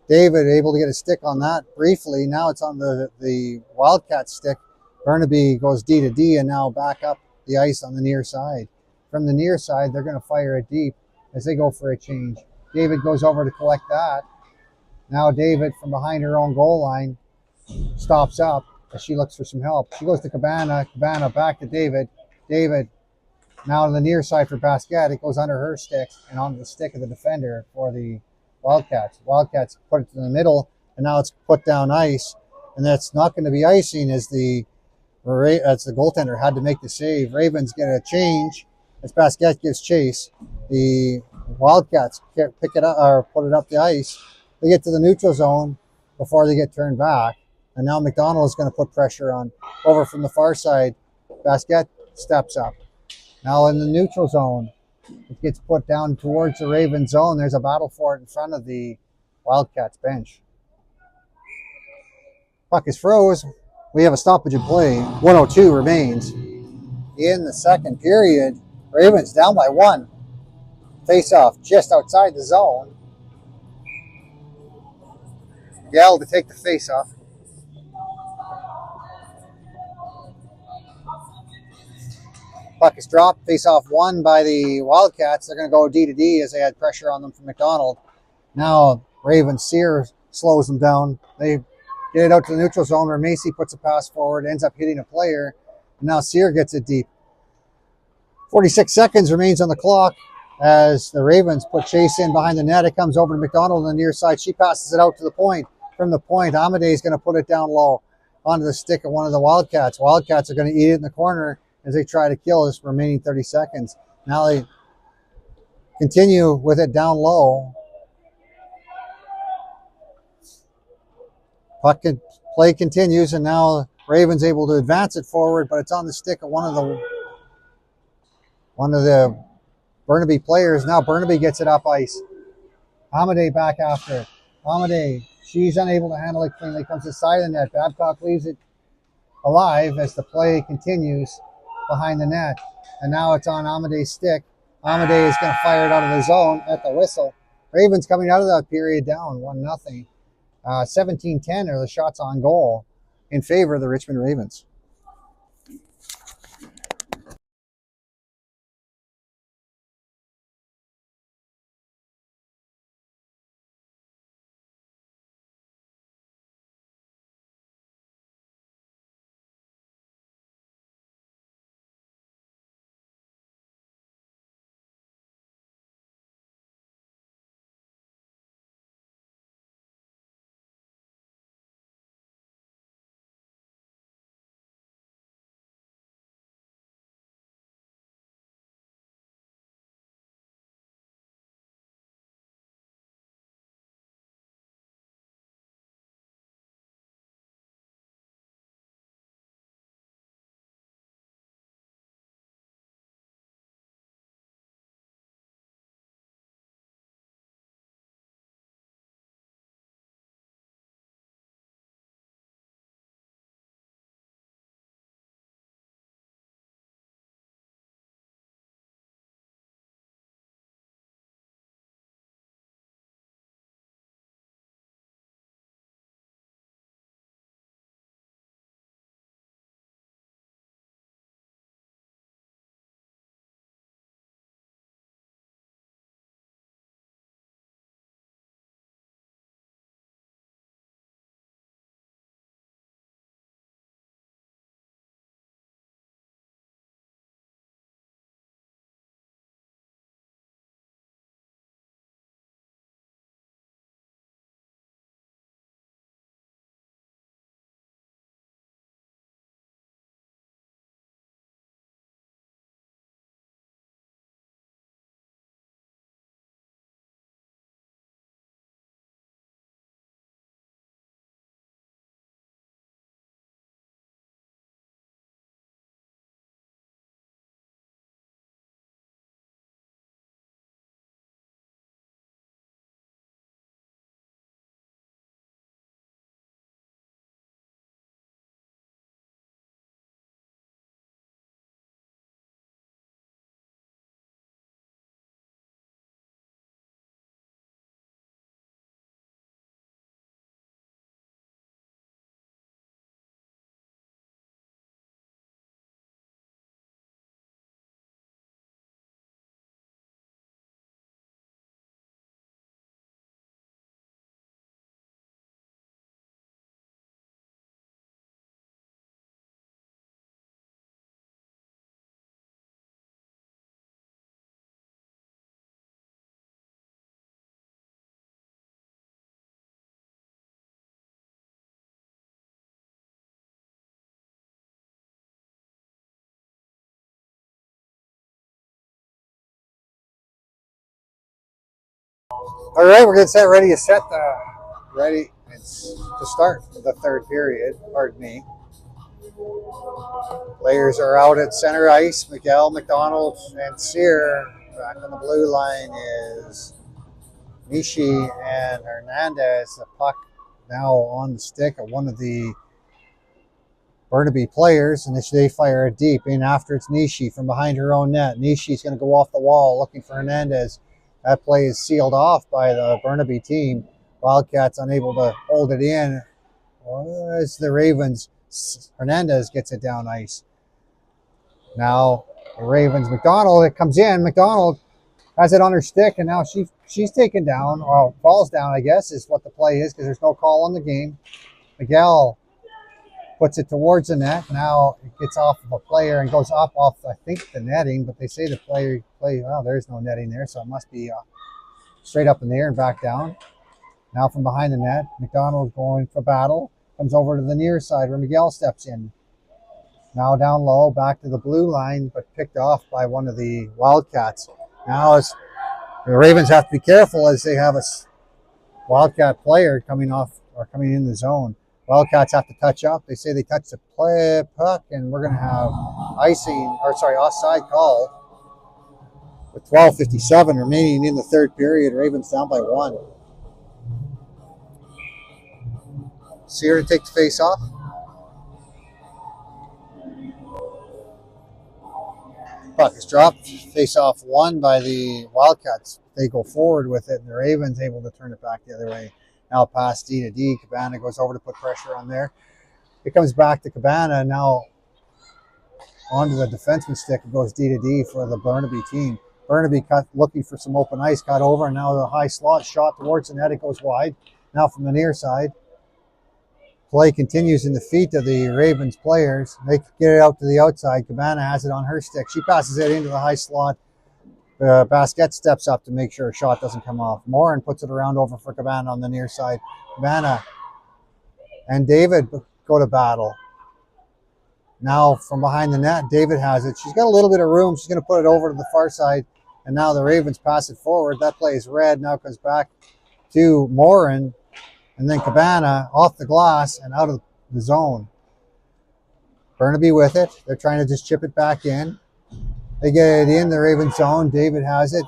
David able to get a stick on that briefly. Now it's on the Wildcat stick. Burnaby goes D to D and now back up the ice on the near side. From the near side, they're going to fire it deep as they go for a change. David goes over to collect that. Now David, from behind her own goal line, stops up as she looks for some help. She goes to Cabana. Cabana back to David. David now to the near side for Basquette. It goes under her stick and onto the stick of the defender for the Wildcats. Wildcats put it to the middle, and now it's put down ice. And that's not going to be icing as the goaltender had to make the save. Ravens get a change as Basquette gives chase. The Wildcats pick it up or put it up the ice. They get to the neutral zone before they get turned back. And now McDonald is going to put pressure on over from the far side. Basquet steps up. Now in the neutral zone, it gets put down towards the Raven zone. There's a battle for it in front of the Wildcats bench. Puck is froze. We have a stoppage in play. 1:02 remains in the second period. Ravens down by 1. Face off just outside the zone. Gell to take the face off. Puck is dropped. Face off won by the Wildcats. They're going to go D to D as they had pressure on them from McDonald. Now Raven Sear slows them down. They get it out to the neutral zone where Macy puts a pass forward, ends up hitting a player. And now Sear gets it deep. 46 seconds remains on the clock as the Ravens put Chase in behind the net. It comes over to McDonald on the near side. She passes it out to the point. From the point, Amadei is going to put it down low onto the stick of one of the Wildcats. Wildcats are going to eat it in the corner as they try to kill this remaining 30 seconds. Now they continue with it down low. Puck play continues, and now Ravens able to advance it forward, but it's on the stick of one of the Burnaby players. Now Burnaby gets it up ice. Amadei back after it. Amadei, she's unable to handle it cleanly. Comes to the side of the net. Babcock leaves it alive as the play continues behind the net. And now it's on Amadei's stick. Amadei is going to fire it out of the zone at the whistle. Ravens coming out of that period down 1-0. 17-10 are the shots on goal in favor of the Richmond Ravens. All right, we're getting set, ready to set ready. It's to start the third period. Pardon me. Players are out at center ice. Miguel, McDonald, and Sear. Back on the blue line is Nishi and Hernandez. The puck now on the stick of one of the Burnaby players, and they fire it deep in after it's Nishi from behind her own net. Nishi's going to go off the wall looking for Hernandez. That play is sealed off by the Burnaby team. Wildcats unable to hold it in. As the Ravens, Hernandez gets it down ice. Now the Ravens, McDonald, it comes in. McDonald has it on her stick, and now she's taken down, or falls down, I guess, is what the play is, because there's no call on the game. Miguel puts it towards the net. Now it gets off of a player and goes up off, I think, the netting, but they say the play, well, there's no netting there, so it must be straight up in the air and back down. Now from behind the net, McDonald going for battle, comes over to the near side where Miguel steps in. Now down low, back to the blue line, but picked off by one of the Wildcats. Now as the Ravens have to be careful as they have a Wildcat player coming off or coming in the zone. Wildcats have to touch up. They say they touch the play puck, and we're going to have offside call with 12:57 remaining in the third period. Ravens down by 1. Sear to take the face off. Puck is dropped. Face off won by the Wildcats. They go forward with it, and the Ravens able to turn it back the other way. Now pass D to D. Cabana goes over to put pressure on there. It comes back to Cabana. Now onto the defenseman stick. It goes D to D for the Burnaby team. Burnaby looking for some open ice. Cut over. And now the high slot shot towards the net. It goes wide. Now from the near side. Play continues in the feet of the Ravens players. They get it out to the outside. Cabana has it on her stick. She passes it into the high slot. Basquet steps up to make sure a shot doesn't come off. Morin puts it around over for Cabana on the near side. Cabana and David go to battle. Now from behind the net, David has it. She's got a little bit of room. She's going to put it over to the far side. And now the Ravens pass it forward. That play is red. Now comes back to Morin. And then Cabana off the glass and out of the zone. Burnaby with it. They're trying to just chip it back in. They get it in the Raven zone. David has it.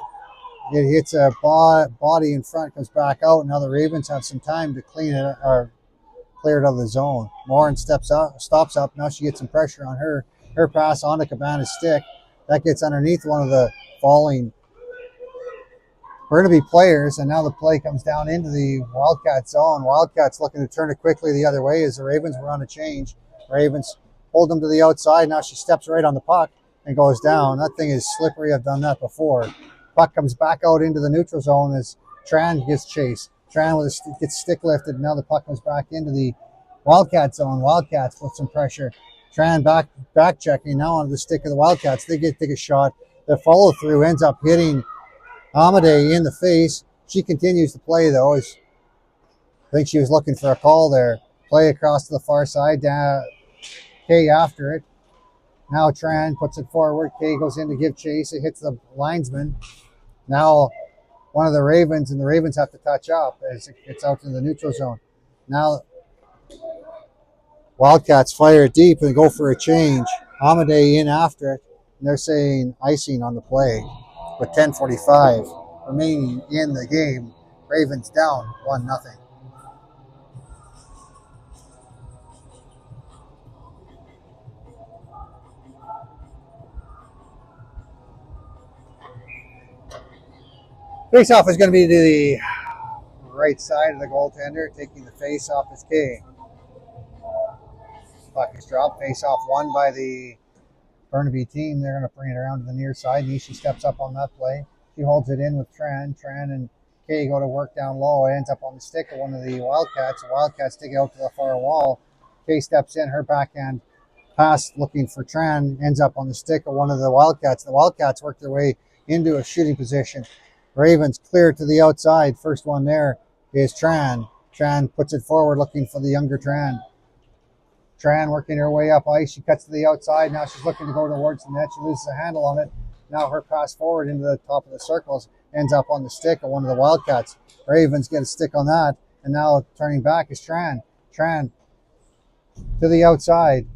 It hits a body in front, comes back out. Now the Ravens have some time to clean it or clear it out of the zone. Morin stops up. Now she gets some pressure on her. Her pass onto Cabana's stick. That gets underneath one of the falling Burnaby players, and now the play comes down into the Wildcat zone. Wildcats looking to turn it quickly the other way as the Ravens were on a change. Ravens hold them to the outside. Now she steps right on the puck and goes down. That thing is slippery. I've done that before. Puck comes back out into the neutral zone as Tran gets chased. Tran gets stick lifted. Now the puck comes back into the Wildcat zone. Wildcats with some pressure. Tran back checking now onto the stick of the Wildcats. They take a shot. The follow through ends up hitting Amadei in the face. She continues to play though. I think she was looking for a call there. Play across to the far side. Kay after it. Now Tran puts it forward. Kay goes in to give chase. It hits the linesman. Now one of the Ravens, and the Ravens have to touch up as it gets out to the neutral zone. Now Wildcats fire it deep and go for a change. Amadei in after it. And they're saying icing on the play. With 10:45 remaining in the game, Ravens down 1-0. Face-off is going to be to the right side of the goaltender. Taking the face-off is Kay. Puck is dropped. Face-off won by the Burnaby team. They're going to bring it around to the near side. Nishi steps up on that play. She holds it in with Tran. Tran and Kay go to work down low. It ends up on the stick of one of the Wildcats. The Wildcats take it out to the far wall. Kay steps in. Her backhand pass looking for Tran ends up on the stick of one of the Wildcats. The Wildcats work their way into a shooting position. Ravens clear to the outside. First one there is Tran. Tran puts it forward looking for the younger Tran. Tran working her way up ice. She cuts to the outside. Now she's looking to go towards the net. She loses a handle on it. Now her pass forward into the top of the circles ends up on the stick of one of the Wildcats. Ravens get a stick on that, and now turning back is Tran. Tran to the outside.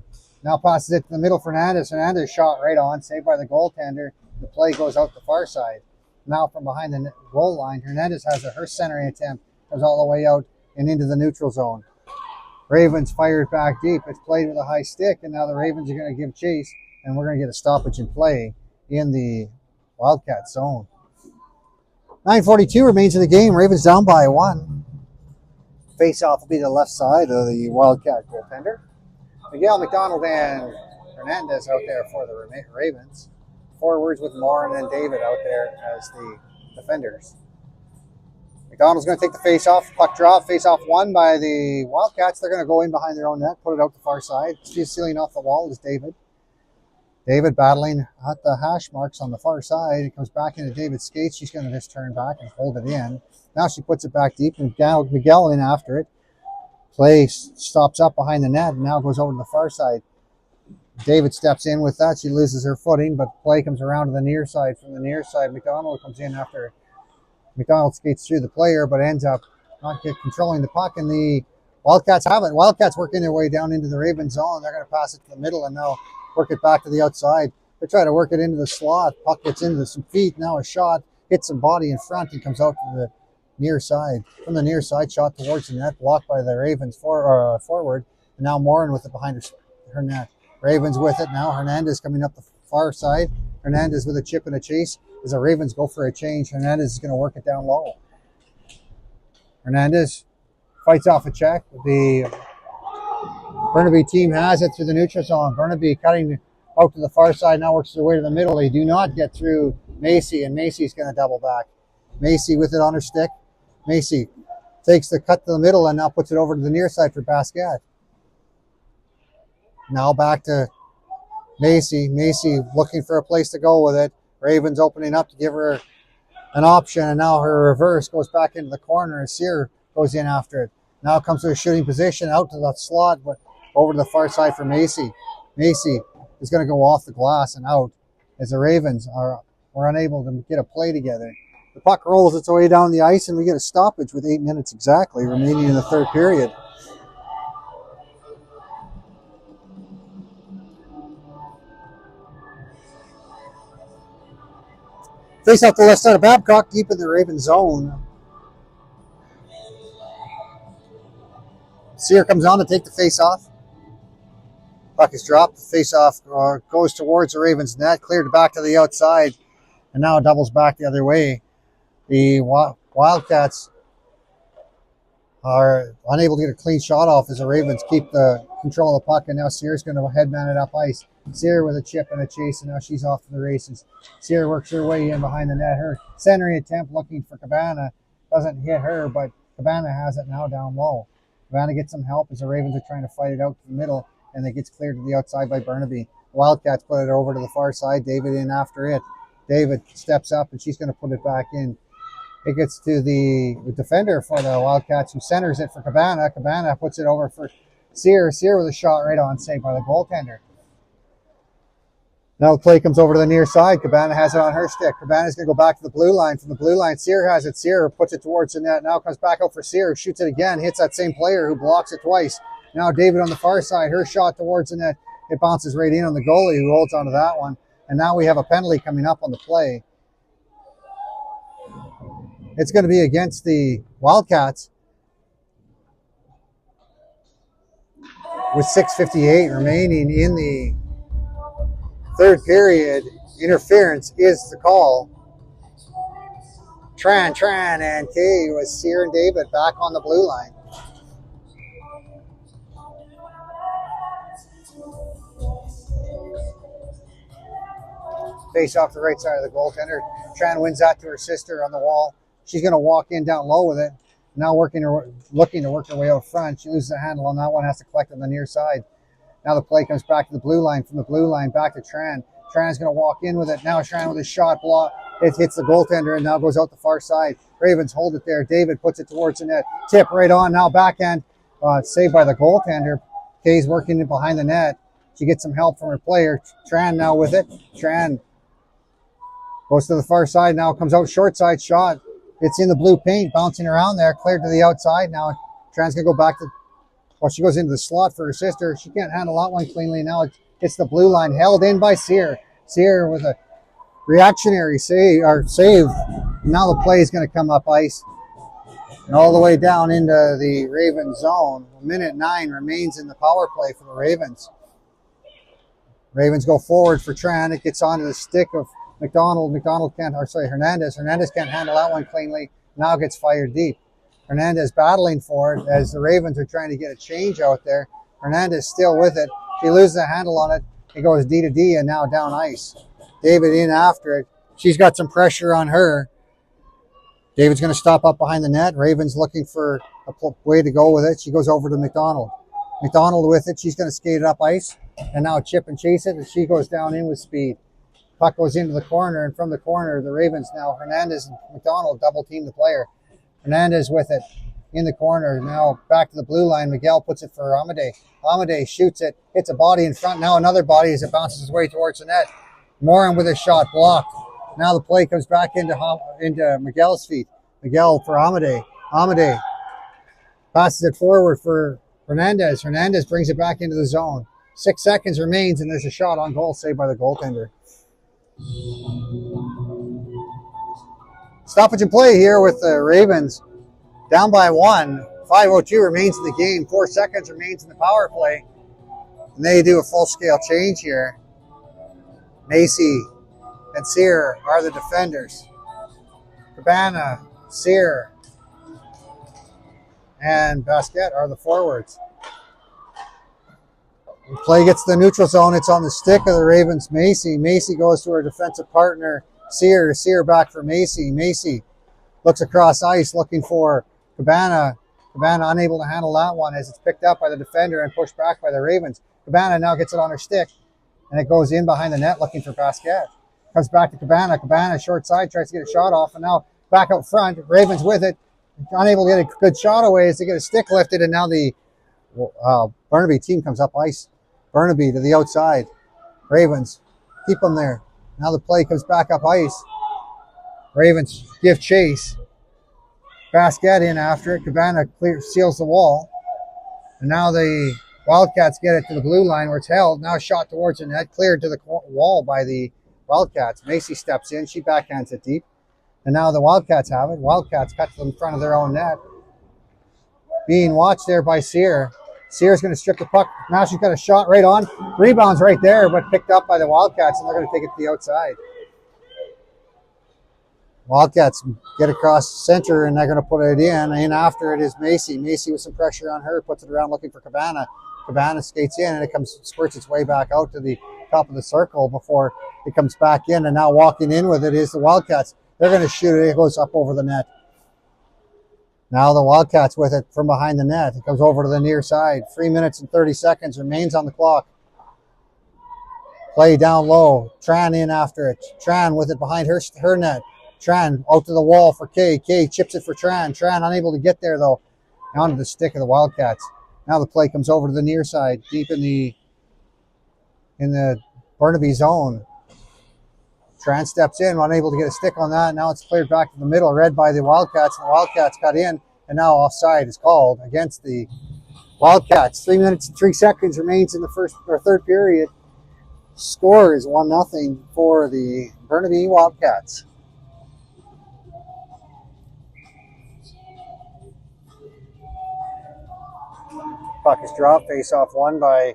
Now passes it to the middle. Fernandez shot right on, saved by the goaltender. The play goes out the far side. Now from behind the goal line, Hernandez has her centering attempt, goes all the way out and into the neutral zone. Ravens fired back deep. It's played with a high stick, and now the Ravens are going to give chase, and we're going to get a stoppage in play in the Wildcat zone. 9:42 remains in the game. Ravens down by 1. Face-off will be to the left side of the Wildcat goaltender. Miguel McDonald and Hernandez out there for the Ravens. Forwards with Morin and David out there as the defenders. McDonald's going to take the face-off. Puck drop. Face-off won by the Wildcats. They're going to go in behind their own net, put it out the far side. Stealing off the wall is David. David battling at the hash marks on the far side. It comes back into David's skates. She's going to just turn back and hold it in. Now she puts it back deep, and Miguel in after it. Play stops up behind the net and now goes over to the far side. David steps in with that. She loses her footing, but play comes around to the near side. From the near side, McDonald comes in after. McDonald skates through the player, but ends up not controlling the puck, and the Wildcats have it. Wildcats working their way down into the Raven zone. They're going to pass it to the middle and now work it back to the outside. They try to work it into the slot. Puck gets into some feet. Now a shot hits some body in front and comes out to the near side. From the near side, shot towards the net, blocked by the Ravens forward. And now Morin with it behind her net. Ravens with it now. Hernandez coming up the far side. Hernandez with a chip and a chase. As the Ravens go for a change, Hernandez is going to work it down low. Hernandez fights off a check. The Burnaby team has it through the neutral zone. Burnaby cutting out to the far side, now works their way to the middle. They do not get through Macy, and Macy's going to double back. Macy with it on her stick. Macy takes the cut to the middle and now puts it over to the near side for Basquet. Now back to Macy. Macy looking for a place to go with it. Ravens opening up to give her an option, and now her reverse goes back into the corner, and Sear goes in after it. Now comes to a shooting position, out to the slot, but over to the far side for Macy. Macy is going to go off the glass and out as the Ravens were unable to get a play together. The puck rolls its way down the ice, and we get a stoppage with 8 minutes exactly remaining in the third period. Face out the left side of Babcock, deep in the Raven zone. Sear comes on to take the face off. Puck is dropped. The face off goes towards the Ravens net, cleared back to the outside, and now doubles back the other way. The Wildcats are unable to get a clean shot off as the Ravens keep the control of the puck, and now Sear's going to headman it up ice. Sear with a chip and a chase, and now she's off to the races. Sear works her way in behind the net. Her centering attempt looking for Cabana doesn't hit her, but Cabana has it now down low. Cabana gets some help as the Ravens are trying to fight it out to the middle, and it gets cleared to the outside by Burnaby. The Wildcats put it over to the far side. David in after it. David steps up, and she's going to put it back in. It gets to the defender for the Wildcats, who centers it for Cabana. Cabana puts it over for Sear. Sear with a shot right on, saved by the goaltender. Now the play comes over to the near side. Cabana has it on her stick. Cabana's going to go back to the blue line. From the blue line, Sear has it. Sear puts it towards the net. Now comes back out for Sear. Shoots it again. Hits that same player who blocks it twice. Now David on the far side. Her shot towards the net. It bounces right in on the goalie, who holds onto that one. And now we have a penalty coming up on the play. It's going to be against the Wildcats with 6:58 remaining in the third period. Interference is the call. Tran, and Kay with Sear and David back on the blue line. Face off the right side of the goaltender. Tran wins that to her sister on the wall. She's going to walk in down low with it. Now looking to work her way out front. She loses the handle on that one, has to collect on the near side. Now the play comes back to the blue line. From the blue line back to Tran. Tran's going to walk in with it. Now Tran with a shot block. It hits the goaltender and now goes out the far side. Ravens hold it there. David puts it towards the net. Tip right on. Now backhand. Saved by the goaltender. Kay's working it behind the net. She gets some help from her player. Tran now with it. Tran Goes to the far side now, comes out short side shot. It's in the blue paint, bouncing around there, cleared to the outside. Now Tran's gonna go back to, well, she goes into the slot for her sister. She can't handle that one cleanly. Now it's the blue line, held in by Sear. Sear with a reactionary save. Now the play is gonna come up ice and all the way down into the Ravens zone. 1:09 remains in the power play for the Ravens. Ravens go forward for Tran. It gets onto the stick of McDonald. Hernandez. Hernandez can't handle that one cleanly. Now gets fired deep. Hernandez battling for it as the Ravens are trying to get a change out there. Hernandez still with it. She loses the handle on it. It goes D to D and now down ice. David in after it. She's got some pressure on her. David's going to stop up behind the net. Ravens looking for a way to go with it. She goes over to McDonald. McDonald with it. She's going to skate it up ice and now chip and chase it. And she goes down in with speed. Puck goes into the corner, and from the corner, the Ravens now, Hernandez and McDonald double team the player. Hernandez with it in the corner. Now back to the blue line. Miguel puts it for Amade. Amade shoots it, hits a body in front. Now another body as it bounces his way towards the net. Morin with a shot blocked. Now the play comes back into Miguel's feet. Miguel for Amade. Amade passes it forward for Hernandez. Hernandez brings it back into the zone. 6 seconds remains, and there's a shot on goal saved by the goaltender. Stoppage and play here with the Ravens down by 1. 5:02 remains in the game. 4 seconds remains in the power play. And they do a full-scale change here. Macy and Sear are the defenders. Cabana, Sear, and Basquet are the forwards. The play gets to the neutral zone. It's on the stick of the Ravens. Macy. Macy goes to her defensive partner, Sear. Sear back for Macy. Macy looks across ice looking for Cabana. Cabana unable to handle that one as it's picked up by the defender and pushed back by the Ravens. Cabana now gets it on her stick, and it goes in behind the net looking for Basquet. Comes back to Cabana. Cabana short side tries to get a shot off, and now back out front. Ravens with it. Unable to get a good shot away as they get a stick lifted, and now the Burnaby team comes up ice. Burnaby to the outside. Ravens keep them there. Now the play comes back up ice. Ravens give chase. Basquet in after it. Cabana seals the wall. And now the Wildcats get it to the blue line where it's held. Now shot towards the net. Cleared to the wall by the Wildcats. Macy steps in. She backhands it deep. And now the Wildcats have it. Wildcats cut to the front of their own net. Being watched there by Sear. Sear's going to strip the puck. Now she's got a shot right on. Rebounds right there, but picked up by the Wildcats, and they're going to take it to the outside. Wildcats get across center, and they're going to put it in. And after it is Macy. Macy with some pressure on her, puts it around looking for Cabana. Cabana skates in, and it squirts its way back out to the top of the circle before it comes back in. And now walking in with it is the Wildcats. They're going to shoot it. It goes up over the net. Now the Wildcats with it from behind the net. It comes over to the near side. 3 minutes and 30 seconds remains on the clock. Play down low. Tran in after it. Tran with it behind her net. Tran out to the wall for Kay. Kay chips it for Tran. Tran unable to get there though. Onto the stick of the Wildcats. Now the play comes over to the near side, deep in the Burnaby zone. Tran steps in, unable to get a stick on that. Now it's cleared back to the middle, read by the Wildcats. And the Wildcats got in, and now offside is called against the Wildcats. 3 minutes and 3 seconds remains in the third period. Score is 1-0 for the Burnaby Wildcats. Puck is dropped, face-off won by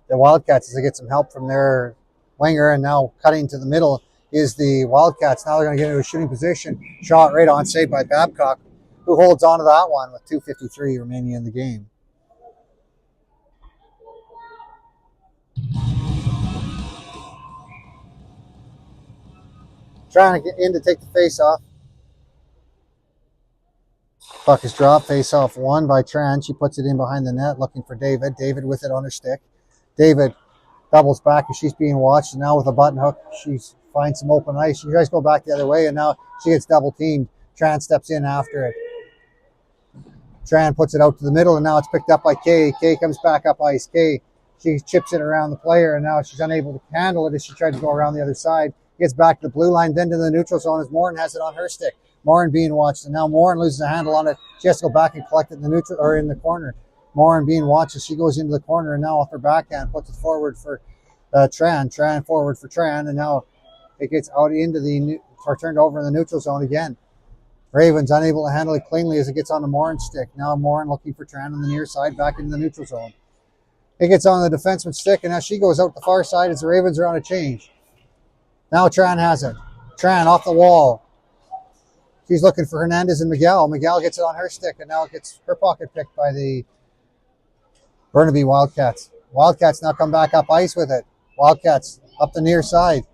the Wildcats as they get some help from their winger, and now cutting to the middle is the Wildcats. Now they're going to get into a shooting position. Shot right on, saved by Babcock, who holds on to that one with 2:53 remaining in the game. Trying to get in to take the face-off. Puck is dropped, face-off won by Tran. She puts it in behind the net, looking for David. David with it on her stick. David doubles back as she's being watched, and now with a button hook, she finds some open ice. She tries to go back the other way, and now she gets double-teamed. Tran steps in after it. Tran puts it out to the middle, and now it's picked up by Kay. Kay comes back up ice. Kay, she chips it around the player, and now she's unable to handle it as she tried to go around the other side. Gets back to the blue line, then to the neutral zone as Morin has it on her stick. Morin being watched, and now Morin loses a handle on it. She has to go back and collect it in the neutral or in the corner. Morin being watched as she goes into the corner, and now off her backhand puts it forward for Tran. Tran forward for Tran, and now it gets out into the or turned over in the neutral zone again. Ravens unable to handle it cleanly as it gets on the Morin stick. Now Morin looking for Tran on the near side, back into the neutral zone. It gets on the defenseman's stick, and now she goes out the far side as the Ravens are on a change. Now Tran has it. Tran off the wall. She's looking for Hernandez and Miguel. Miguel gets it on her stick, and now it gets her pocket picked by the Burnaby Wildcats. Wildcats now come back up ice with it. Wildcats up the near side.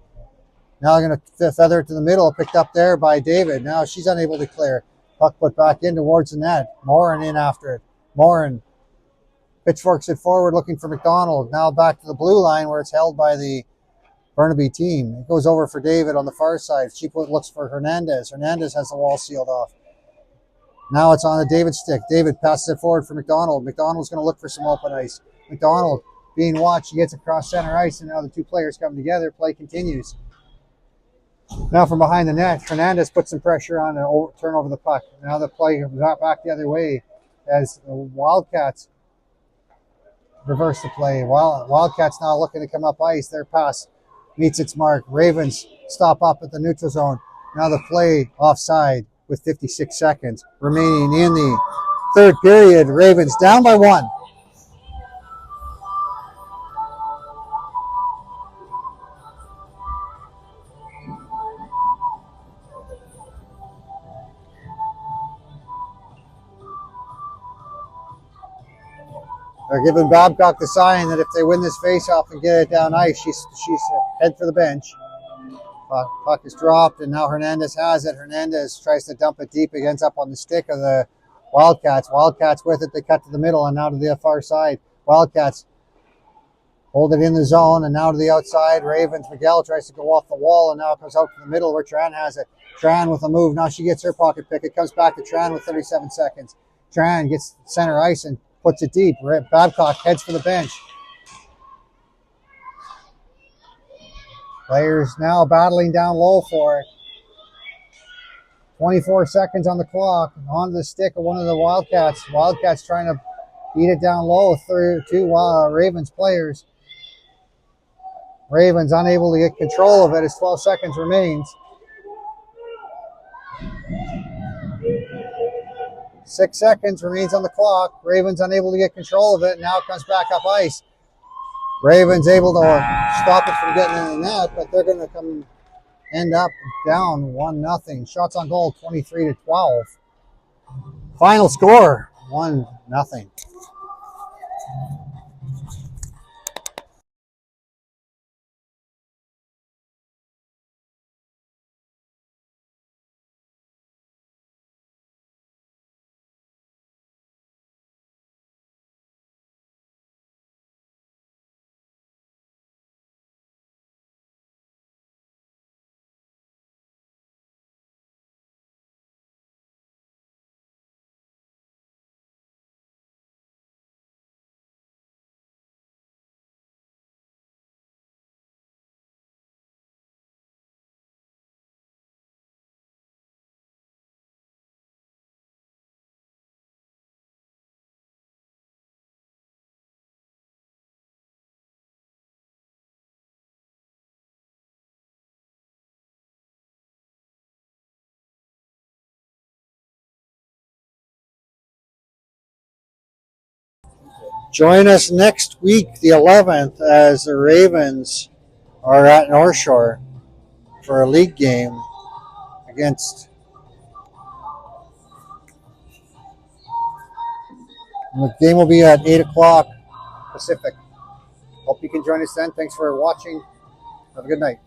Now they're going to feather it to the middle, picked up there by David. Now she's unable to clear. Puck put back in towards the net. Morin in after it. Morin pitchforks it forward looking for McDonald. Now back to the blue line where it's held by the Burnaby team. It goes over for David on the far side. She looks for Hernandez. Hernandez has the wall sealed off. Now it's on the David stick. David passes it forward for McDonald. McDonald's going to look for some open ice. McDonald being watched. She gets across center ice, and now the two players come together. Play continues. Now from behind the net, Hernandez puts some pressure on and turn over the puck. Now the play got back the other way as the Wildcats reverse the play. Wildcats now looking to come up ice. Their pass meets its mark. Ravens stop up at the neutral zone. Now the play offside with 56 seconds remaining in the third period. Ravens down by 1. They're giving Babcock the sign that if they win this face-off and get it down ice, she's head for the bench. Puck is dropped, and now Hernandez has it. Hernandez tries to dump it deep. It ends up on the stick of the Wildcats. Wildcats with it. They cut to the middle and now to the far side. Wildcats hold it in the zone and now to the outside. Ravens. Miguel tries to go off the wall and now it comes out to the middle where Tran has it. Tran with a move. Now she gets her pocket pick. It comes back to Tran with 37 seconds. Tran gets center ice and puts it deep. Babcock heads for the bench. Players now battling down low for it. 24 seconds on the clock. On the stick of one of the Wildcats. Wildcats trying to beat it down low. Two Ravens players. Ravens unable to get control of it as 12 seconds remains. 6 seconds remains on the clock. Ravens unable to get control of it. Now it comes back up ice. Ravens able to stop it from getting in the net, but they're going to end up down 1-0. Shots on goal 23-12. Final score 1-0. Join us next week, the 11th, as the Ravens are at North Shore for a league game against. The game will be at 8 o'clock Pacific. Hope you can join us then. Thanks for watching. Have a good night.